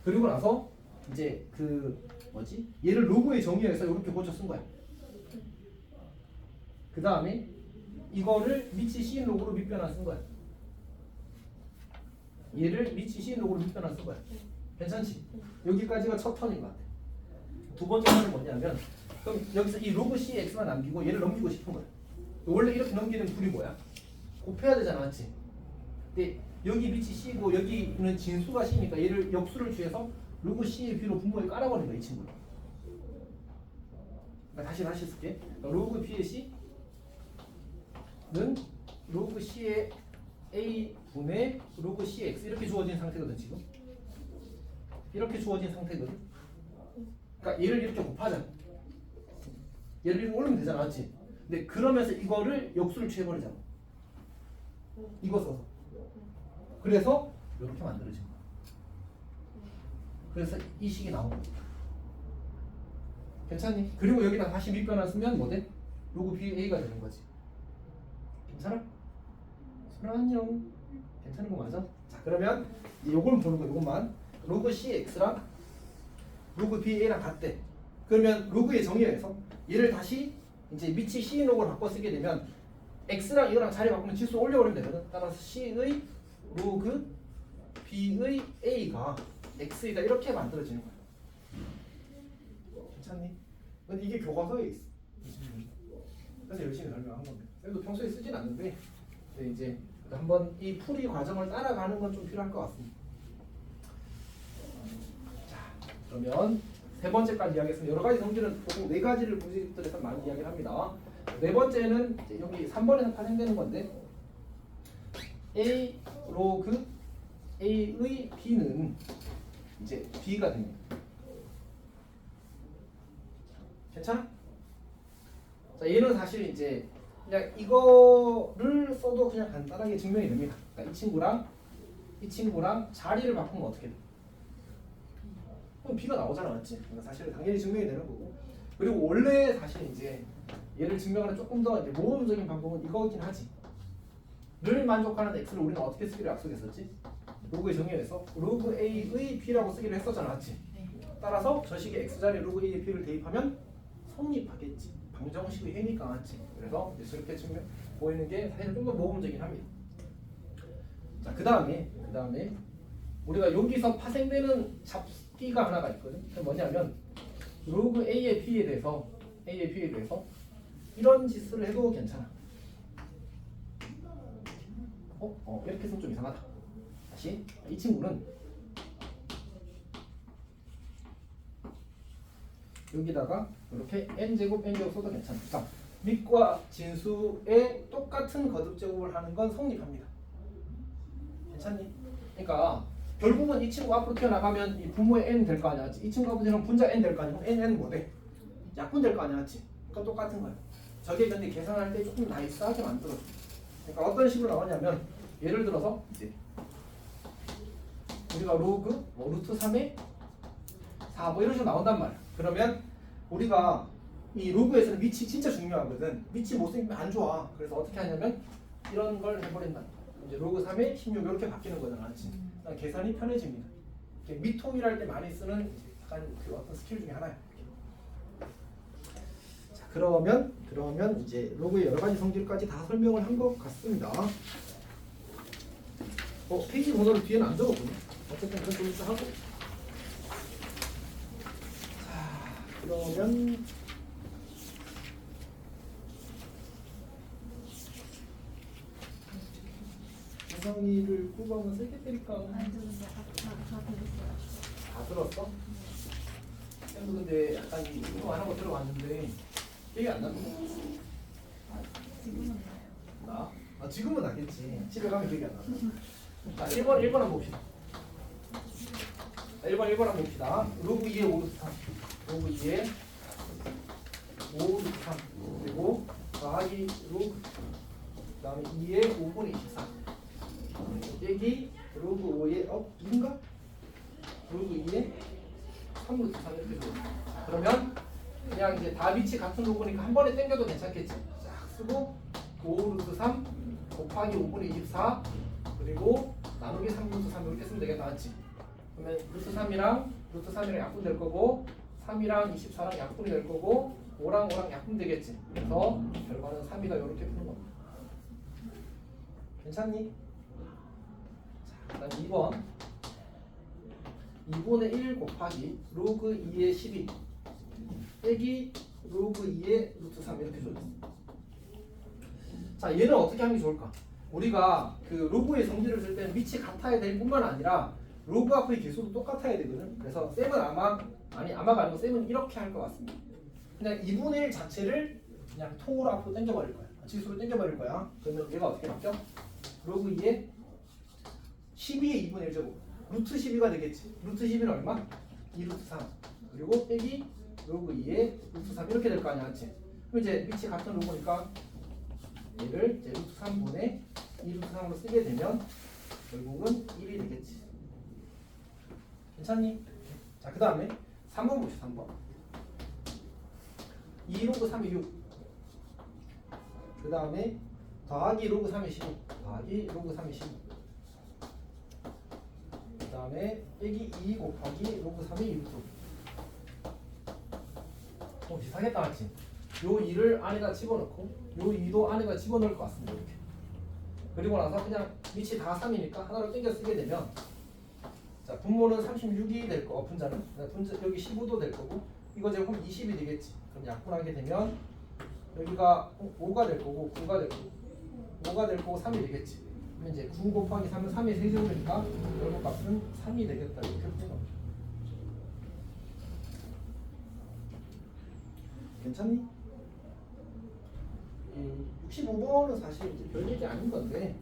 그리고 나서 이제 그 뭐지? 얘를 로그의 정의에서 이렇게 고쳐 쓴 거야. 그 다음에 이거를 밑이 C인 로그로 밑변환 쓴 거야. 얘를 밑이 C인 로그로 밑변환 쓴 거야. 괜찮지? 여기까지가 첫 턴인 것 같아. 두 번째 턴은 뭐냐면 그럼 여기서 이 로그 CX만 남기고 얘를 넘기고 싶은 거야. 원래 이렇게 넘기는 툴이 뭐야? 곱해야 되잖아, 맞지? 근데 여기 밑이 C고 여기는 진수가 C니까 얘를 역수를 취해서 로그 C의 B로 분모에 깔아버린 거야, 이 친구를. 그러니까 다시 쓸게. 그러니까 로그 B의 C는 로그 C의 A 분의 로그 C의 X 이렇게 주어진 상태거든, 지금. 이렇게 주어진 상태거든. 그러니까 얘를 이렇게 곱하자. 얘를 이렇게 올리면 되잖아, 맞지? 근데 그러면서 이거를 역수를 취해버리잖아. 이거 써서. 그래서 이렇게 만들어진 거야. 그래서 이 식이 나오는 거야. 괜찮니? 그리고 여기다 다시 밑변환 쓰면 뭐 돼? 로그 BA가 되는 거지. 괜찮아? 소라 안녕. 괜찮은 거 맞아? 자 그러면 요걸 보는 거 요것만. 로그 CX랑 로그 BA랑 같대. 그러면 로그의 정의에서 얘를 다시 이제 밑이 C인 로그를 바꿔 쓰게 되면 X랑 이거랑 자리 바꾸면 지수 올려버리면 되거든. 따라서 C의 로그 B의 A가 X이다 이렇게 만들어지는 거야. 괜찮니? 근데 이게 교과서에 있어. 그래서 열심히 설명한 겁니다. 쌤도 평소에 쓰진 않는데 근데 이제 한번 이 풀이 과정을 따라가는 건 좀 필요할 것 같습니다. 자 그러면 세 번째까지 이야기했으면 여러 가지 성질은 보통 네 가지를 문제집들에서 많이 이야기를 합니다. 네 번째는 이제 여기 3번에서 파생되는 건데 A 로그 A의 B는 이제 B가 됩니다. 괜찮아? 자, 얘는 사실 이제 그냥 이거를 써도 그냥 간단하게 증명이 됩니다. 그러니까 이 친구랑 자리를 바꾸면 어떻게 돼? 그럼 B가 나오잖아, 맞지? 그러니까 사실 당연히 증명이 되는 거고. 그리고 원래 사실 이제 얘를 증명하는 조금 더 이제 모범적인 방법은 이거긴 하지. 를 만족하는 x를 우리는 어떻게 쓰기로 약속했었지? 로그의 정의에서 로그 a의 b라고 쓰기로 했었잖아, 맞지? 네. 따라서 저 식의 x 자리에 로그 a의 b를 대입하면 성립하겠지. 방정식의 해니까 맞지? 그래서 이제 저렇게 증명 보이는 게 사실 좀 더 모범적이긴 합니다. 자, 그 다음에 우리가 여기서 파생되는 잡기가 하나가 있거든. 그게 뭐냐면 로그 a의 b에 대해서 이런 짓을 해도 괜찮아. 이렇게 쓰면 좀 이상하다. 다시 이 친구는 여기다가 이렇게 n제곱 써도 괜찮아. 자, 밑과 진수의 똑같은 거듭 제곱을 하는 건 성립합니다. 괜찮니? 그러니까 결국은 이 친구 앞으로 튀어나가면 이 부모의 n 될 거 아니야, 이 친구 앞으로 분자 n 될 거 아니야. n 뭐 돼? 약분 될 거 아니야, 맞지? 그러니까 똑같은 거야. 저게 근데 계산할 때 조금 나이스하게 만들어줘. 그러니까 어떤 식으로 나오냐면 예를 들어서 이제 우리가 로그 루트 3의 4 뭐 이런 식으로 나온단 말이야. 그러면 우리가 이 로그에서는 밑이 진짜 중요하거든. 밑이 못생기면 안 좋아. 그래서 어떻게 하냐면 이런 걸 해버린다. 이제 로그 3의 16 이렇게 바뀌는 거잖아, 맞지? 계산이 편해집니다. 이렇게 밑통일할 때 많이 쓰는 약간 그 어떤 스킬 중에 하나야. 자, 그러면 이제 로그의 여러 가지 성질까지 다 설명을 한 것 같습니다. 페이지 번호를 뒤에는 안 적었군요. 어쨌든 그건 좀 이따 하고. 자, 그러면 유성이를 꿀밤은 세게 때릴까? 안 들었어요. 다 들었어요. 다 들었어? 쌤도 근데 약간 이거 안 하고 들어왔는데 기억이 안 나는 거야? 지금은 나요. 나? 지금은 나겠지. 집에 가면 기억이 안 나. 자, 1번 한번 봅시다. 자, 1번 한번 봅시다. 로그 2의 5 루트 3. 로그 2의 5 루트 3. 그리고 더하기 로그 그 다음에 2의 5분의 24. 빼기 로그 5의 2인가? 로그 2의 3 루트 3 이렇게 줘. 그러면 그냥 이제 다 위치 같은 로그니까 한 번에 땡겨도 괜찮겠지. 쫙 쓰고 5 루트 3 곱하기 5분의 24 그리고 나누기 3 루트 3 이렇게 쓰면 되겠다, 맞지? 그러면 루트 3이랑 약분 될 거고 3이랑 24랑 약분이 될 거고 5랑 약분 되겠지. 그래서 결과는 3이다 이렇게 푸는 겁니다. 괜찮니? 자, 그다음 2번 2분의 1 곱하기 로그 2의 12 빼기 로그 2의 루트 3 이렇게 줘있어. 자, 얘는 어떻게 하는 게 좋을까? 우리가 그 로그의 성질을 쓸 때는 밑이 같아야 될 뿐만 아니라 로그 앞의 개수도 똑같아야 되거든. 그래서 쌤은 아마가 아니고 쌤은 이렇게 할 것 같습니다. 그냥 2분의 1 자체를 그냥 통으로 앞으로 당겨버릴 거야. 지수로 당겨버릴 거야. 그러면 얘가 어떻게 바뀌어? 로그 2의 12의 2분의 1 제곱 루트 12가 되겠지. 루트 12는 얼마? 2 루트 3 그리고 빼기 로그 2의 루트 3 이렇게 될 거 아니야, 맞지? 그럼 이제 밑이 같은 로그니까 얘를 이제 루트 3분의 2 루트 3으로 쓰게 되면 결국은 1이 되겠지. 괜찮니? 자, 그 다음에 3번 봅시다. 3번 2 로그 3이 6. 그 다음에 더하기 로그 3이 15. 더하기 로그 3이 15. 그 다음에 빼기 2 곱하기 로그 3이 6. 비슷하겠다, 맞지? 요 2를 안에다 집어넣고 요 2도 안에다 집어넣을 것 같습니다. 이렇게. 그리고 나서 그냥 밑이 다 3이니까 하나로 땡겨 쓰게 되면 자, 분모는 36이 될 거고 분자는 여기 15도 될 거고 이거 제곱 20이 되겠지. 그럼 약분하게 되면 여기가 5가 될 거고 9가 될 거고 5가 될 거고 3이 되겠지. 그러면 이제 9 곱하기 3은 3의 세제곱이니까 결국 값은 3이 되겠다. 이렇게 푸는 겁니다. 괜찮니? 65번은 사실 이제 별 얘기 아닌 건데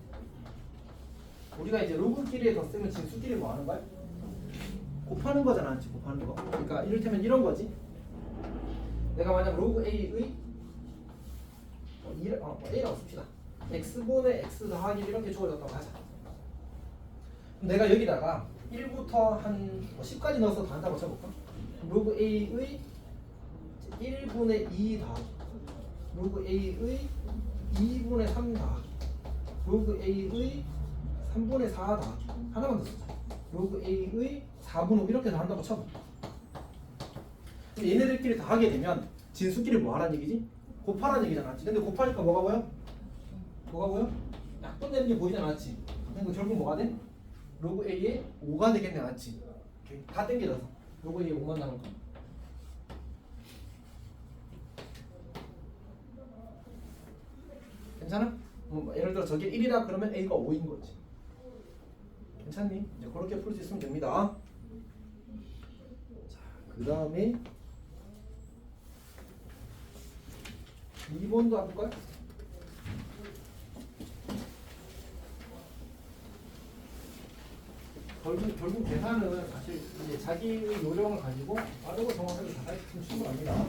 우리가 이제 로그끼리의 덧셈은 진수끼리 뭐 하는 거야? 곱하는 거잖아, 곱하는 거. 그러니까 이를테면 이런 거지. 내가 만약 로그 a의 a라고 씁시다. x분의 x 더하기 이렇게 주어졌다고 하자. 그럼 내가 여기다가 1부터 한 10까지 넣어서 다 한다고 쳐볼까? 로그 a의 1분의 2 더하기 로그 a의 2분의 3 더하기 로그 a의 3분의 4 더하기 하나만 더 쓰자. 로그 a의 4분의 5 이렇게 다 한다고 쳐봐. 그럼 얘네들끼리 다 하게 되면 진수끼리 뭐 하라는 얘기지? 곱하라는 얘기잖아. 근데 곱하니까 뭐가 보여? 뭐가 보여? 약분되는 게 보이지 않았지? 그러니까 결국 뭐가 돼? 로그 a의 5가 되겠네, 맞지? 이렇게 다 땡겨져서 로그 a의 5만 남을 거야. 괜찮아? 예를 들어 저게 1이다 그러면 a가 5인 거지. 괜찮니? 이제 그렇게 풀 수 있으면 됩니다. 자, 그 다음에 2번도 해볼까요? 결국 계산은 사실 이제 자기의 요령을 가지고 빠르고 정확하게 다 해주시면 충분합니다.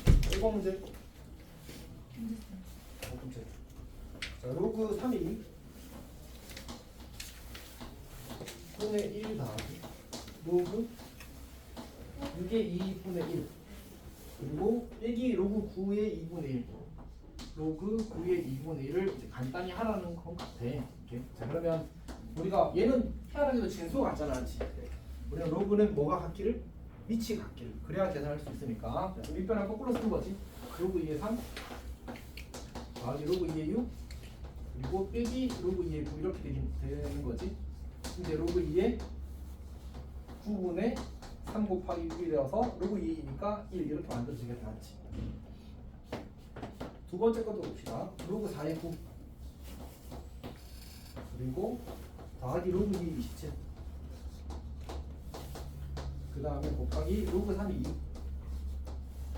1번 문제. 자, 로그 3이 분의 1 더하기 로그 6의 2분의 1 그리고 빼기 로그 9의 2분의 1 로그 9의 2분의 1을 이제 간단히 하라는 것 같아. 이렇게. 자, 그러면 우리가 얘는 희한하게도 진수가 같잖아, 그렇지? 우리가 로그는 뭐가 같기를? 밑이 같기를. 그래야 계산할 수 있으니까. 윗변을 거꾸로 쓰는 거지. 로그 2의 3 더하기 로그 2의 6 그리고 빼기 로그 2의 9 이렇게 되는 거지. 이제 로그 2의 9분의 3 곱하기 6이라서 로그 2니까 1 이렇게 만들어지겠다, 맞지? 두 번째 것도 봅시다. 로그 4의 9 그리고 더하기 로그 2의 27 그 다음에 곱하기 로그 3의 2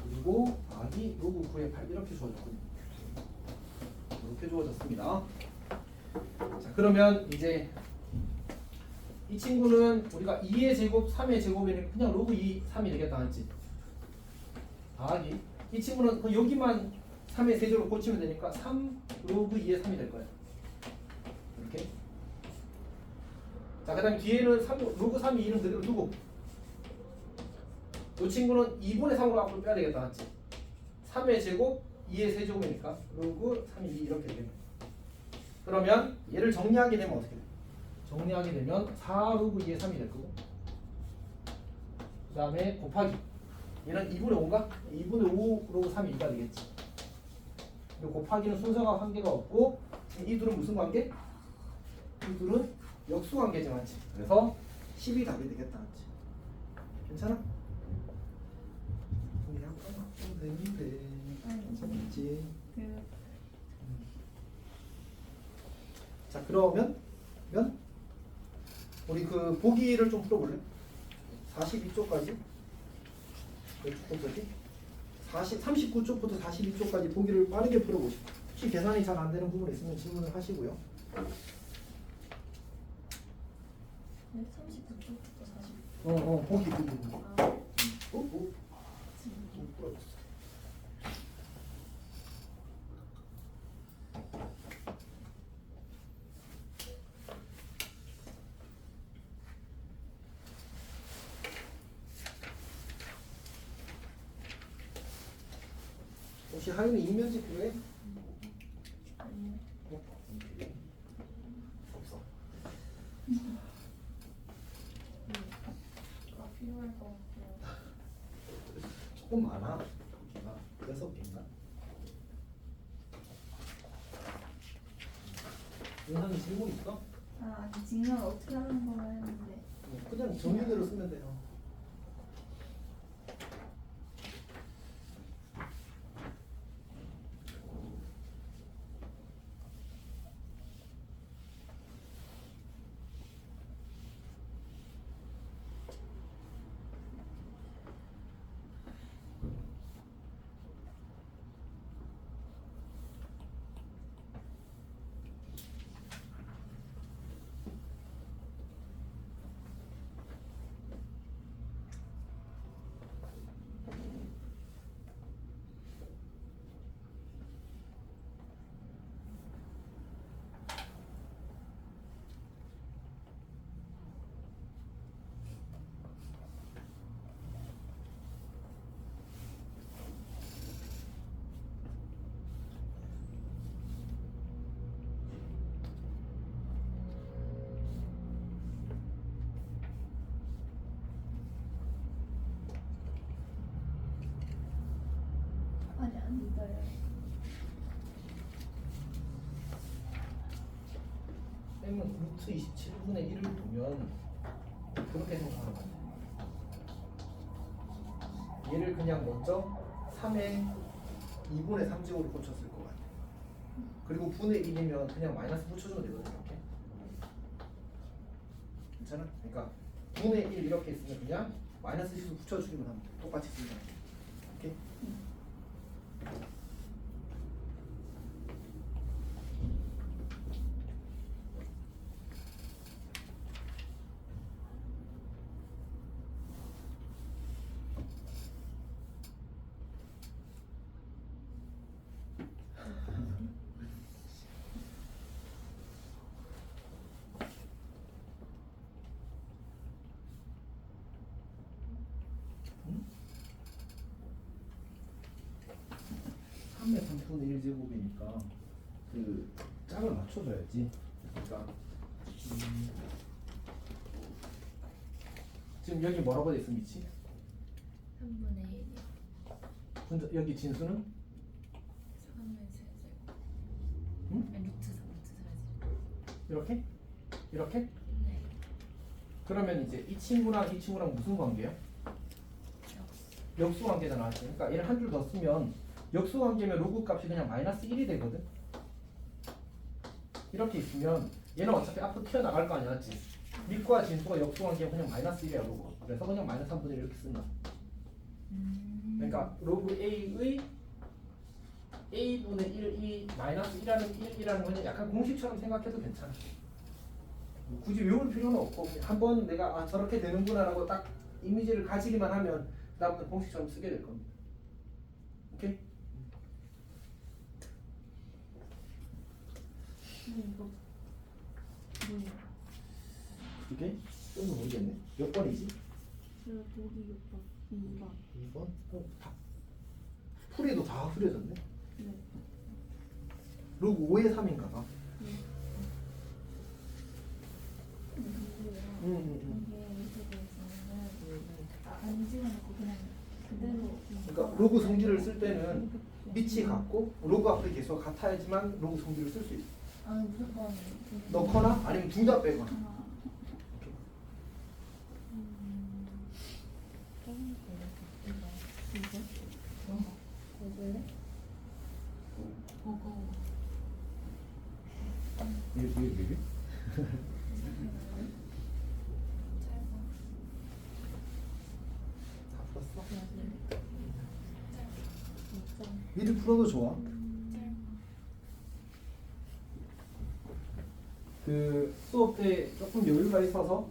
그리고 더하기 로그 9의 8 이렇게 주어졌거든요. 이렇게 주어졌습니다. 자, 그러면 이제 이 친구는 우리가 2의 제곱, 3의 제곱이니까 그냥 로그 2, 3이 되겠다, 맞지? 더하기 이 친구는 그 여기만 3의 세제로 고치면 되니까 3 로그 2의 3이 될 거예요. 이렇게. 자, 그 다음에 뒤에는 3, 로그 3이 2는 그대로 두고 이 친구는 2분의 3으로 앞으로 빼야 되겠다, 맞지? 3의 제곱, 2의 세제곱이니까 로그 3이 2 이렇게 되겠네. 그러면 얘를 정리하게 되면 어떻게 돼? 정리하게 되면 4 로그 2의 3이 될 거고 그 다음에 곱하기 얘는 2분의 5인가? 2분의 5 로그 3이 2가 되겠지. 그리고 곱하기는 순서가 관계가 없고 이 둘은 무슨 관계? 이 둘은 역수 관계지, 맞지? 그래서 10이 답이 되겠다, 맞지? 괜찮아? 그냥 되는데 괜찮지? 자, 그러면 우리 그 보기를 좀 풀어볼래? 42쪽까지 39쪽부터 42쪽까지 보기를 빠르게 풀어보시고 혹시 계산이 잘 안 되는 부분 있으면 질문을 하시고요. 네, 39쪽부터 40. 보기. 아, 좀 풀어줬어. 혹시 하윤이 익면지 필요해? 아니요. 없어. 아, 필요할 것 같아요. 조금 많아. 보기가 6개인가? 윤상이 질문 있어? 아, 아직 직면 어떻게 하는 거만 했는데. 그냥 정리대로 쓰면 돼요. 아니 안 믿어요. m은 루트 27분의 1을 두면 그렇게 생각하는 거야. 얘를 그냥 먼저 3의 2분의 3제곱으로 고쳤을 것 같아. 그리고 분의 1이면 그냥 마이너스 붙여주면 되거든 이렇게. 괜찮아? 그러니까 분의 1 이렇게 있으면 그냥 마이너스 식으로 붙여주기만 하면 돼. 똑같이 쓰면 돼. 오케이? 응? 3의 3분의 1제곱이니까 그 짝을 맞춰줘야지. 그러니까 지금 여기 뭐라고 돼 있어 미치? 3분의 1이요. 근데 여기 진수는? 3의 세제곱. 응? 아니 루트 3, 루트 4제곱. 이렇게? 이렇게? 네. 그러면 이제 이 친구랑 이 친구랑 무슨 관계야? 역수 관계잖아. 그러니까 얘를 한 줄 더 쓰면 역수 관계면 로그 값이 그냥 마이너스 1이 되거든. 이렇게 있으면 얘는 어차피 앞으로 튀어나갈 거 아니야, 맞지? 밑과 진수가 역수 관계면 그냥 마이너스 1이야 로그. 그래서 그냥 마이너스 3분의 1 이렇게 쓴다. 그러니까 로그 A의 A분의 1이 마이너스 1이라는 거는 약간 공식처럼 생각해도 괜찮아. 굳이 외울 필요는 없고 한번 내가 아 저렇게 되는구나라고 딱 이미지를 가지기만 하면 그다음부터 공식처럼 쓰게 될 겁니다. 오케이? 이거 뭐예요? 그게? 좀 모르겠네. 몇 번이지? 제가 보기 6번 2번. 2번? 다 풀이도 다 흐려졌네. 네. 로그 5의 3인가 봐. 근데요. 이게 유튜브에서는 안 집어넣고 그냥 그대로. 그러니까 로그 성질을 쓸 때는 밑이 같고 로그 앞에 개수가 같아야지만 로그 성질을 쓸 수 있어. 아 무조건 넣거나 아니면 둘 다 빼거나. 아, 이거? 고글래? 보고 이게? 다 풀었어? 미리 풀어도 좋아. 그 수업 때 조금 여유가 있어서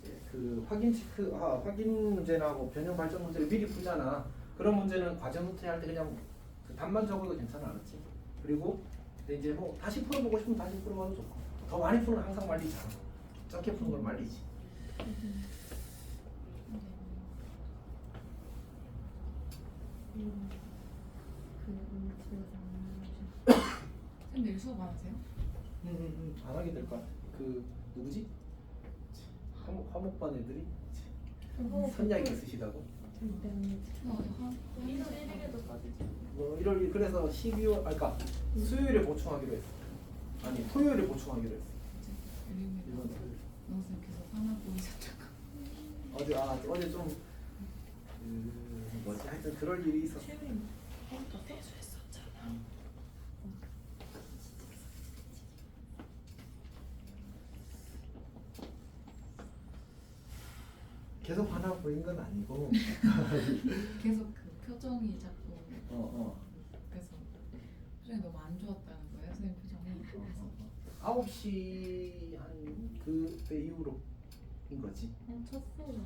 이제 그 확인 문제나 뭐 변형 발전 문제를 미리 풀잖아. 그런 문제는 과제 노트 할 때 그냥 그 답만 적어도 괜찮아, 알았지? 그리고 근데 이제 뭐 다시 풀어보고 싶으면 다시 풀어봐도 좋고 더 많이 풀면 항상 말리잖아. 적게 푸는 걸 말리지. 선생님 내일 수업 안 하세요? 안 하게 될 것 같아. 그 누구지? 화목반 애들이 선약이 있으시다고. 한 1월 1일에도 빠지죠. 뭐 1월 그래서 12월 그러니까 수요일에 보충하기로 했어. 아니 토요일에 보충하기로 했어. 이번 토요일. 선생님 계속 화나 보이셨다가 어제 좀 뭐지 하여튼 그럴 일이 있었어. 계속 화나 보인 건 아니고. 계속 그 표정이 자꾸 그래서 표정이 너무 안 좋았다는 거예요. 선생님 표정이. 9시 한 그때 이후로인 거지. 첫 수업이네.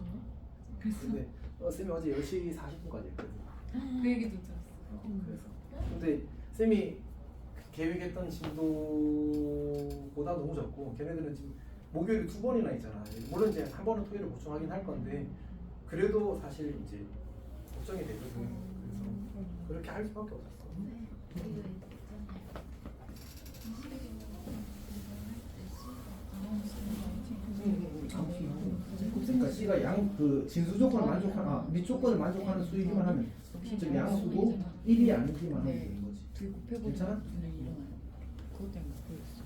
근데 쌤이 어제 10시 40분까지 했거든. 그 얘기도 들었어요. 그래서 근데 쌤이 계획했던 진도보다 너무 적고 걔네들은 지금 목요일이 2번이나 있잖아. 물론 이제 한 번은 토요일에 보충하긴 할 건데 그래도 사실 이제 걱정이 되거든. 그래서 그렇게 할 수밖에 없었어. 그러니까 C가 양 그 진수 조건을 만족하는 밑 조건을 만족하는 수이기만 하면 됐어. 즉 양수도 1이 아니기만 하면 네. 되는 거지. 그 곱해보는 괜찮아? 분이 일어나요. 그것 때문에 못 보였어.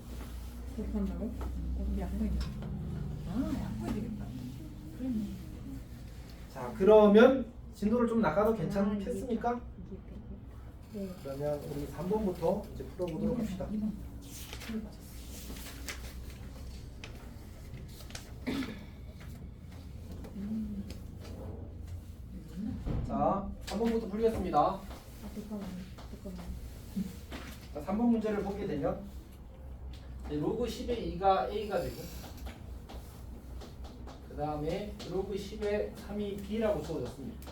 곱한다고? 우리 양보해야 돼. 아, 양보해야 되겠다. 그래. 자 그러면 진도를 좀 나가도 괜찮겠습니까? 네. 그러면 우리 3번부터 이제 풀어보도록 합시다. 2번. 그걸 맞았어. 자 3번부터 풀겠습니다. 아, 잠깐만. 자, 3번 문제를 보게 되면 이제 로그 10의 2가 A가 되고 그 다음에 로그 10의 3이 B라고 주어졌습니다.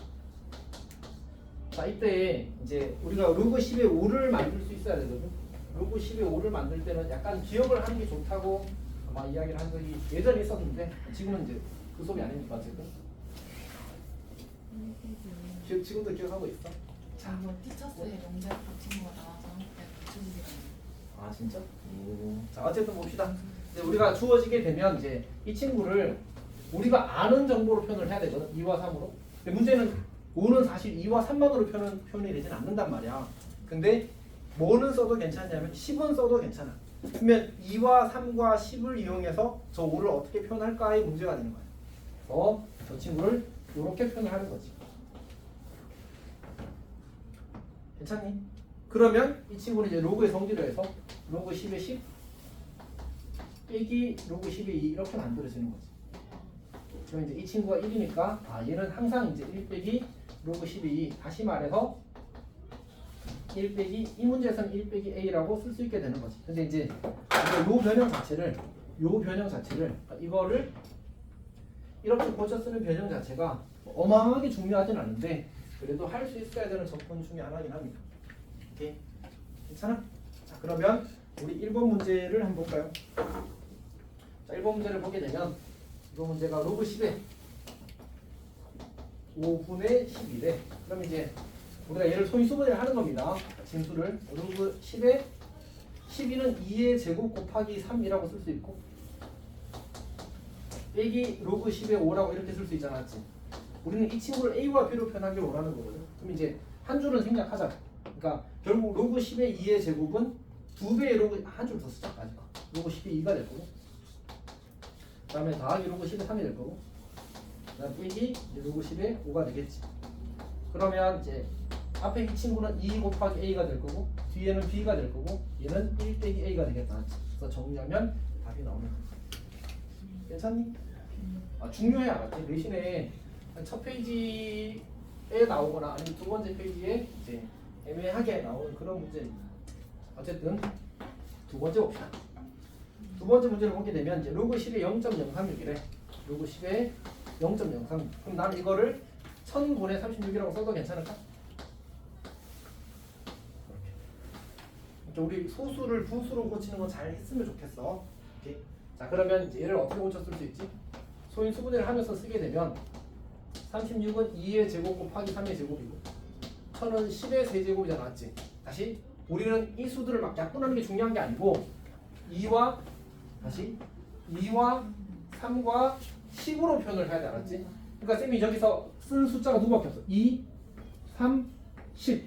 자 이때 이제 우리가 로그 10의 5를 만들 수 있어야 되거든. 로그 10의 5를 만들 때는 약간 기억을 하는 게 좋다고 아마 이야기를 한 적이 예전에 있었는데 지금은 이제 그 소리 아닙니까 어쨌든. 지금도 기억하고 있어? 자, 뭐 티처스의 명작 친구가 나와서 그때 붙여주기로 아 진짜? 자 어쨌든 봅시다. 이제 우리가 주어지게 되면 이제 이 친구를 우리가 아는 정보로 표현을 해야 되거든. 2와 3으로. 근데 문제는 5는 사실 2와 3만으로 표현이 되진 않는단 말이야. 근데 뭐는 써도 괜찮냐면 10은 써도 괜찮아. 그러면 2와 3과 10을 이용해서 저 5를 어떻게 표현할까의 문제가 되는 거야. 그래서 저 친구를 이렇게 표현을 하는 거지. 괜찮니? 그러면 이 친구는 이제 로그의 성질을 해서 로그 10의 10 빼기 로그 10의 2 이렇게 만들어지는 거지. 그럼 이제 이 친구가 1이니까 아 얘는 항상 이제 1 빼기 로그 10의 2 다시 말해서 1 빼기 이 문제에서는 1 빼기 A라고 쓸 수 있게 되는 거지. 근데 이제 요 변형 자체를 이거를 이렇게 고쳐 쓰는 변형 자체가 어마어마하게 중요하진 않은데 그래도 할 수 있어야 되는 접근 중에 하나긴 합니다. 오케이? 괜찮아? 자 그러면 우리 1번 문제를 한번 볼까요? 자 1번 문제를 보게 되면 이번 문제가 로그 10에 5분의 11에 그럼 이제 우리가 얘를 소인수분해를 하는 겁니다. 진수를 로그 10에 12는 2의 제곱 곱하기 3이라고 쓸 수 있고 빼기 로그 10의 5라고 이렇게 쓸 수 있잖아. 맞지? 우리는 이 친구를 A와 B로 표현하기를 원하는 거거든. 그럼 이제 한 줄은 생략하자. 그러니까 결국 로그 10의 2의 제곱은 2배의 로그 한 줄 더 쓰자. 마지막 로그 10의 2가 될 거고 그 다음에 더하기 로그 10의 3이 될 거고 그 다음 빼기 로그 10의 5가 되겠지. 그러면 이제 앞에 이 친구는 2 곱하기 A가 될 거고 뒤에는 B가 될 거고 얘는 1 빼기 A가 되겠다. 그래서 정리하면 답이 나오는 거야. 괜찮니? 아 중요해. 알았지? 대신에 첫 페이지에 나오거나 아니면 두 번째 페이지에 이제 애매하게 나오는 그런 문제입니다. 어쨌든 두 번째 봅시다. 두 번째 문제를 보게 되면 이제 로그 10의 0.036이래. 로그 10의 0.036. 그럼 나는 이거를 1000분의 36이라고 써도 괜찮을까? 이렇게. 우리 소수를 분수로 고치는 거 잘 했으면 좋겠어. 오케이. 자 그러면 이제 얘를 어떻게 고쳐 쓸 수 있지? 소인 수분해를 하면서 쓰게 되면 36은 2의 제곱 곱하기 3의 제곱이고 1000은 10의 세제곱이잖아. 맞지? 다시 우리는 이 수들을 막 약분하는 게 중요한 게 아니고 2와 3과 10으로 표현을 해야 돼. 알았지? 그러니까 쌤이 여기서 쓴 숫자가 누구밖에 없어? 2, 3, 10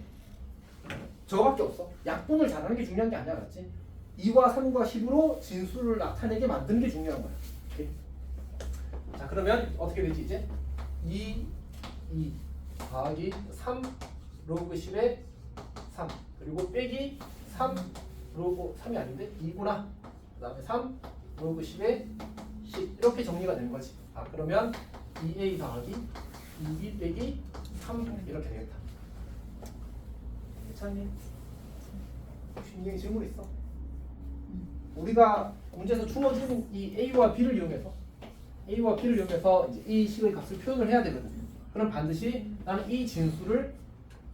저거밖에 없어. 약분을 잘하는 게 중요한 게 아니야. 알았지? 2와 3과 10으로 진수를 나타내게 만드는 게 중요한 거야. 오케이? 자 그러면 어떻게 되지 이제? 2 더하기 3 로그 10의 3 그리고 빼기 3 로그 3이 아닌데 2구나. 그 다음에 3 로그 10의 10 이렇게 정리가 되는 거지. 아 그러면 2a 더하기 2b 빼기 3 이렇게 되겠다. 괜찮니? 혹시 인형이 질문 있어? 우리가 문제에서 주어진 이 a와 b를 이용해서 이제 이 식의 값을 표현을 해야 되거든. 그럼 반드시 나는 이 진수를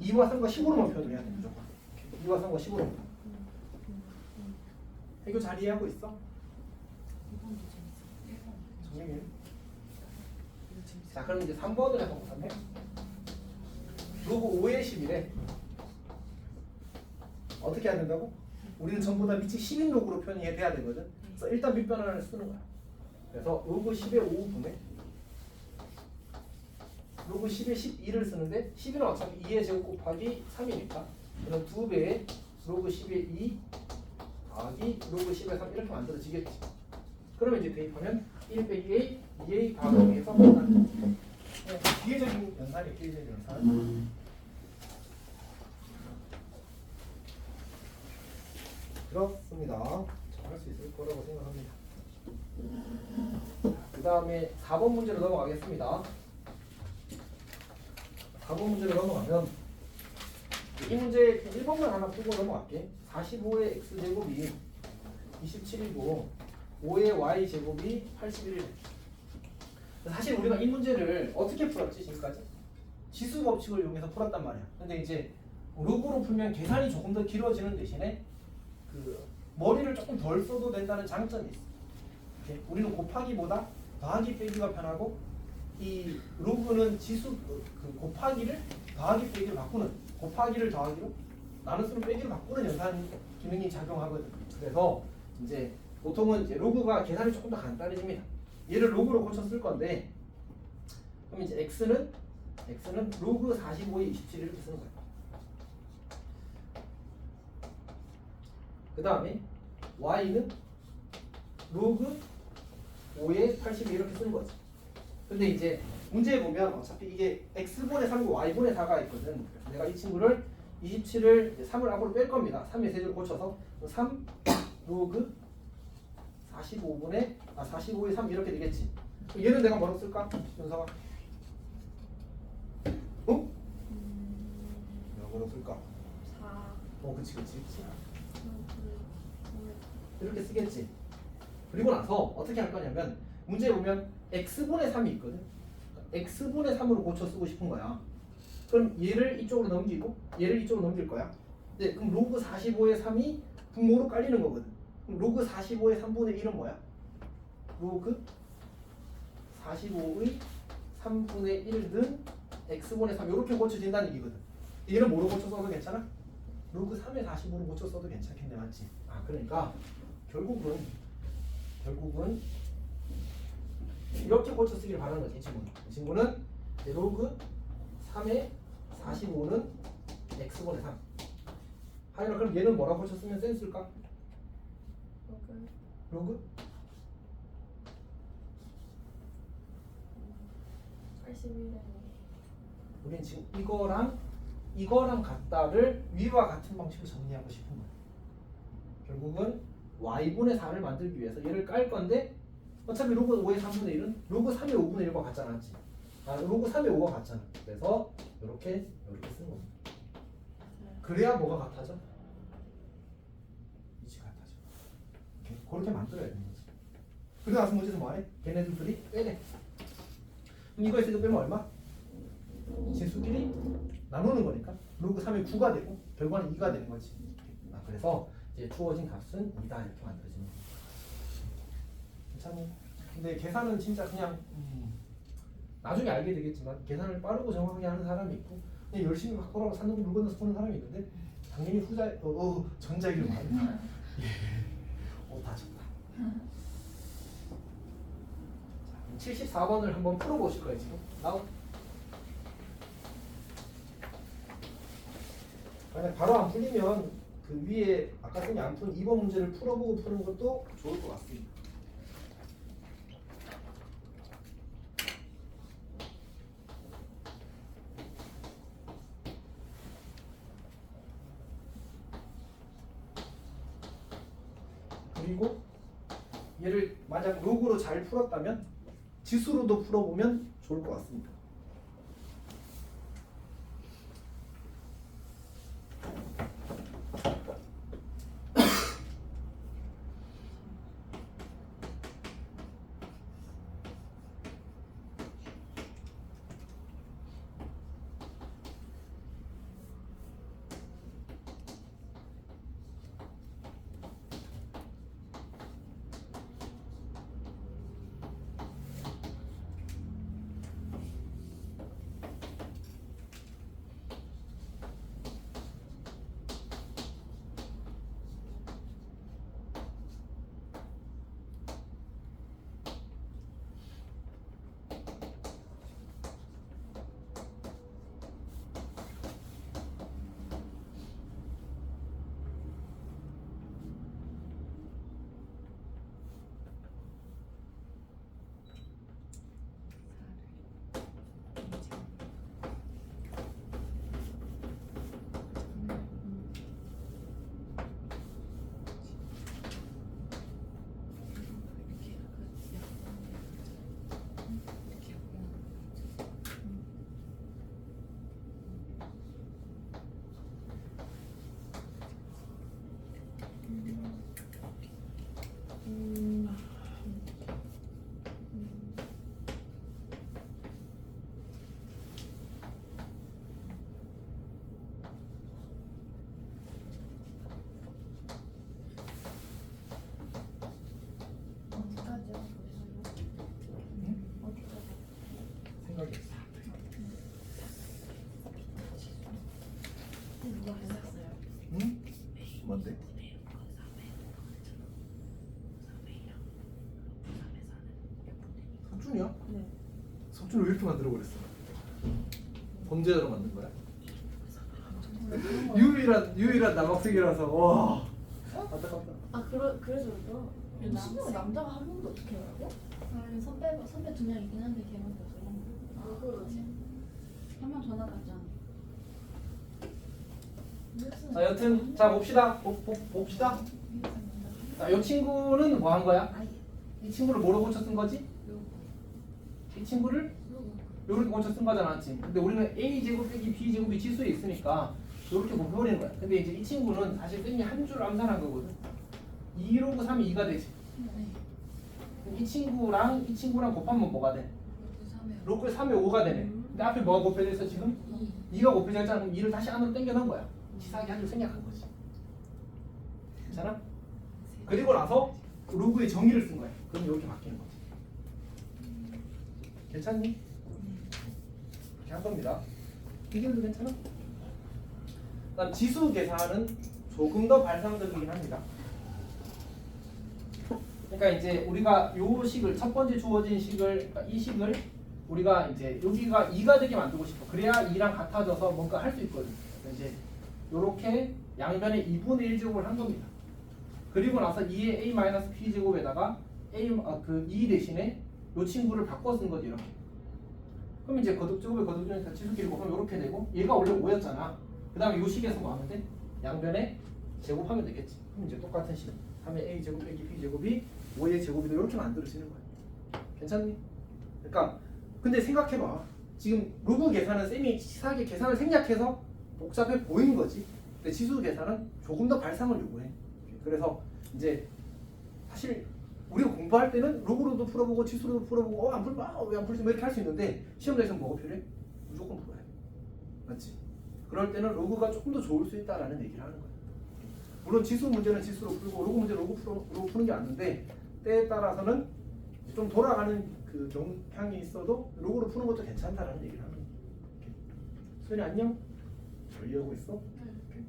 2와 3과 10으로만 표현을 해야 돼. 무조건 2와 3과 10으로. 해교 잘 이해하고 있어? 2번도 재밌어. 1번. 정리해. 자 그럼 이제 3번을 해볼까요? 로그 5의 10이래. 어떻게 해야 된다고? 우리는 전부 다 밑이 10인 로그로 표현이 돼야 되거든. 그래서 일단 밑변환을 쓰는 거야. 그래서 로그 10의 5분의 로그 10에 12를 쓰는데 12는 어차피 2의 제곱 곱하기 3이니까 그럼 2배의 로그 10에 2 더하기 로그 10에 3 이렇게 만들어지겠지. 그러면 이제 대입하면 1 빼기 a, 2a 더하기에서 만나는 기계적인 연산이 기계적인 연산. 그렇습니다. 잘 할 수 있을 거라고 생각합니다. 그 다음에 4번 문제로 넘어가겠습니다. 4번 문제로 넘어가면 이 문제 1번만 하나 풀고 넘어갈게. 45의 x제곱이 27이고 5의 y제곱이 81이래. 사실 우리가 이 문제를 어떻게 풀었지 지금까지? 지수 법칙을 이용해서 풀었단 말이야. 근데 이제 로그로 풀면 계산이 조금 더 길어지는 대신에 그 머리를 조금 덜 써도 된다는 장점이 있어. 이렇게 우리는 곱하기보다 더하기 빼기가 편하고 이 로그는 지수 그 곱하기를 더하기 빼기로 바꾸는 곱하기를 더하기로 나눗수를 빼기로 바꾸는 연산 기능이 작용하거든. 그래서 이제 보통은 이제 로그가 계산이 조금 더 간단해집니다. 얘를 로그로 고쳐 쓸 건데 그럼 이제 x는 로그 45의 27 이렇게 쓰는 거야. 그 다음에 y는 로그 5의 82 이렇게 쓰는 거지. 근데 이제 문제에 보면 어차피 이게 x분의 3과 y분의 4가 있거든. 그래서 내가 이 친구를 27을 3을 앞으로 뺄 겁니다. 3의 세제를 고쳐서 3 로그 45의 3 이렇게 되겠지. 얘는 내가 뭐라고 쓸까? 윤서가 어? 내가 뭐라고 쓸까? 4 그치 이렇게 쓰겠지. 그리고 나서 어떻게 할 거냐면 문제에 보면 x분의 3이 있거든. x분의 3으로 고쳐 쓰고 싶은 거야. 그럼 얘를 이쪽으로 넘기고 얘를 이쪽으로 넘길 거야. 네, 그럼 로그 45의 3이 분모로 깔리는 거거든. 그럼 로그 45의 3분의 1은 뭐야? 로그 45의 3분의 1은 x분의 3 이렇게 고쳐진다는 얘기거든. 얘는 뭐로 고쳐 써도 괜찮아? 로그 3의 45로 고쳐 써도 괜찮겠네, 맞지? 아, 그러니까 결국은 이렇게 고쳐 쓰기를 바라는 거지. 이 친구는 로그 3의 45는 x분의 3. 하여간 그럼 얘는 뭐라고 고쳐 쓰면 센스일까? 로그 81에 우리는 지금 이거랑 같다를 위와 같은 방식으로 정리하고 싶은 거야. 결국은 y분의 4를 만들기 위해서 얘를 깔 건데 어차피 로그 5의 3분의 1은 로그 3의 5분의 1과 같잖아, 맞지? 로그 3의 5가 같잖아. 그래서 이렇게 쓰는 겁니다. 그래야 뭐가 같아져? 이치 같아져. 그렇게 만들어야 되는 거지. 그러고 나서 문제에서 뭐해? 걔네들 둘이 빼래. 그럼 이거에서 이거 빼면 얼마? 지수끼리 나누는 거니까 로그 3의 9가 되고 결과는 2가 되는 거지. 그래서 이제 주어진 값은 2다 이렇게 만들어지는 거예요. 괜찮니? 근데 계산은 진짜 그냥 나중에 알게 되겠지만 계산을 빠르고 정확하게 하는 사람이 있고 그냥 열심히 막 보라고 산놓고 물 건너서 보는 사람이 있는데 당연히 전자기를 말한다. 다쳤다. 74번을 한번 풀어보실 거예요 지금. 나오. 만약 바로 안 풀리면 그 위에 아까 선이 안 푼 2번 문제를 풀어보고 푸는 것도 좋을 것 같습니다. 그리고 얘를 만약 로그로 잘 풀었다면 지수로도 풀어보면 좋을 것 같습니다. 뭔데? 석준이야? 네. 석준을 왜 이렇게 만들어 버렸어? 범죄자로 만든 거야? 유일한 남학생이라서 와 안타깝다. 아 그래서 그렇구나. 신경 남자가 한 명도 어떻게 해요? 아니 선배 2명 있긴 한데 걔만 없어요. 누구지? 한명 전화 받잖아. 자 여튼 자 봅시다. 봅시다. 자, 이 친구는 뭐 한 거야? 이 친구를 뭐로 고쳐 쓴 거지? 이 친구를 요렇게 고쳐 쓴 거잖아, 지금. 근데 우리는 a 제곱 빼기 b 제곱이 지수에 있으니까 요렇게 곱해버리는 거야. 근데 이제 이 친구는 사실 쌤이 한 줄 암산한 거거든. 2 로그 3이 2가 되지. 이 친구랑 이 친구랑 곱하면 뭐가 돼? 로그 3에 5가 되네. 근데 앞에 뭐가 곱해져 있어 지금? 2가 곱해져 있잖아. 그럼 2를 다시 안으로 당겨 넣은 거야. 치사하게 한 줄 생략한 거지. 괜찮아? 그리고 나서 로그의 정의를 쓴 거야. 그럼 이렇게 바뀌는 거지. 괜찮니? 이렇게 한 겁니다. 이게도 괜찮아? 그다음 지수 계산은 조금 더 발상적이긴 합니다. 그러니까 이제 우리가 요 식을 첫 번째 주어진 식을 그러니까 이 식을 우리가 이제 여기가 2가 되게 만들고 싶어. 그래야 2랑 같아져서 뭔가 할 수 있거든. 그래서 이제 요렇게 양변에 2분의 1 제곱을 한 겁니다. 그리고 나서 2의 a-p 제곱에다가 2 대신에 요 친구를 바꿔 쓴 거지 이렇게. 그럼 이제 거듭 제곱에 거듭 제곱이니까 지수끼리 곱하면 이렇게 되고 얘가 원래 5였잖아. 그 다음에 요 식에서 뭐 하면 돼? 양변에 제곱하면 되겠지. 그럼 이제 똑같은 식 3의 a 제곱 빼기 b 제곱이 5의 제곱이 이렇게 만들어지는 거야. 괜찮니? 그러니까 근데 생각해봐. 지금 로그 계산은 쌤이 치사하게 계산을 생략해서 복잡해 보인 거지. 근데 지수 계산은 조금 더 발상을 요구해. 그래서 이제 사실 우리가 공부할 때는 로그로도 풀어보고 지수로도 풀어보고 안 풀면 왜 안 풀지 뭐 이렇게 할 수 있는데 시험장에서는 뭐가 필요해? 무조건 풀어야 돼. 맞지? 그럴 때는 로그가 조금 더 좋을 수 있다라는 얘기를 하는 거야. 물론 지수 문제는 지수로 풀고 로그 문제는 로그 푸는 게 맞는데 때에 따라서는 좀 돌아가는 그 경향이 있어도 로그로 푸는 것도 괜찮다라는 얘기를 하는 거야. 소연이 안녕? 잘 이해하고 있어? 오케이.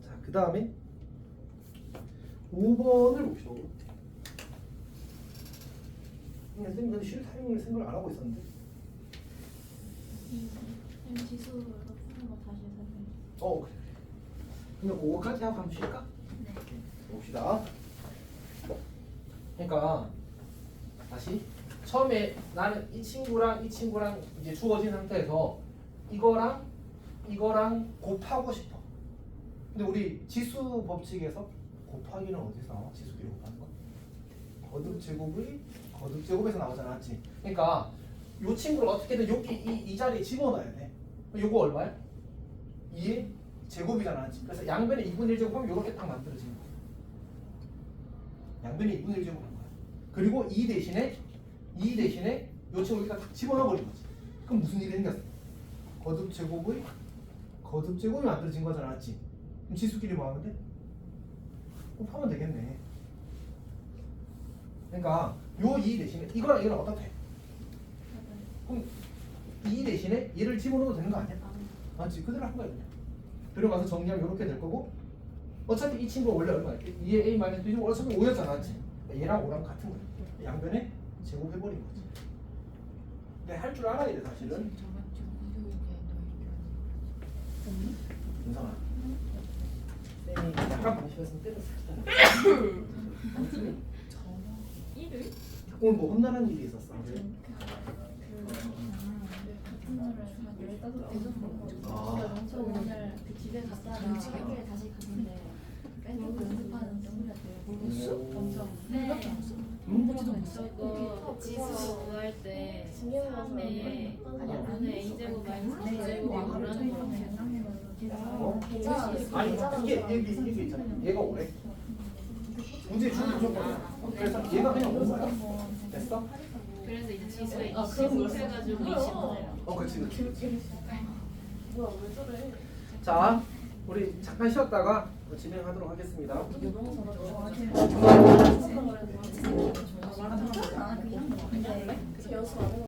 자, 그 다음에 5번을 봅시다. 선생님 근데 쉴 타이밍을 생각을 안 하고 있었는데. 지수로 푸는 거 다시 설명해. 그래. 그럼 그거까지 하고 한번 쉴까? 네. 봅시다. 그러니까 다시 처음에 나는 이 친구랑 이제 주어진 상태에서 이거랑 곱하고 싶어. 근데 우리 지수 법칙에서 곱하기는 어디서 나와? 지수끼리 곱하는 거? 거듭 제곱에서 나오잖아, 맞지? 그러니까 이 친구를 어떻게든 여기 이 자리에 집어넣어야 돼. 요거 얼마야? 2의 제곱이잖아, 맞지? 그래서 양변에 2분의 1 제곱하면 이렇게 딱 만들어지는 거야. 양변에 2분의 1 제곱한 거야. 그리고 2 대신에 요 친구 여기다 딱 집어넣어버린 거지. 그럼 무슨 일이 생겼어? 거듭 제곱이 만들어진 거잖아, 맞지? 그럼 지수끼리 뭐 하면 돼? 곱하면 되겠네. 그러니까 요 2 대신에 이거랑 이거랑 어떻게 해? 그럼 2 대신에 얘를 집어넣어도 되는 거 아니야? 맞지? 그대로 한 거야 그냥. 들어가서 정리하면 이렇게 될 거고 어차피 이 친구가 원래 얼마야? 2의 a-b 제곱 어차피 5였잖아, 맞지? 얘랑 5랑 같은 거야. 양변에 제곱해버린 거지. 근데 할 줄 알아야 돼 사실은. 윤성아 쌤이 약간 방심했으면 때렸을 오늘 뭐 혼나는 일이 있었어? 저 오늘 그 집에 갔다가 학교에 다시 갔는데 밴드 연습하는 연습이었대요. 엄청. 네. 저거 지수 구할 때 3에 오늘 a제곱 마이너스 b제곱이 뭐라는 거 아니 이게 있잖아. 얘가 오래. 문제 주는 조건이야. 그래서 얘가 그냥 오는 거야. 됐어? 그래서 이제 지수에 20 해가지고 20 그렇지. 뭐야 왜 저래? 자, 우리 잠깐 쉬었다가 진행하도록 하겠습니다. 연습 안 해.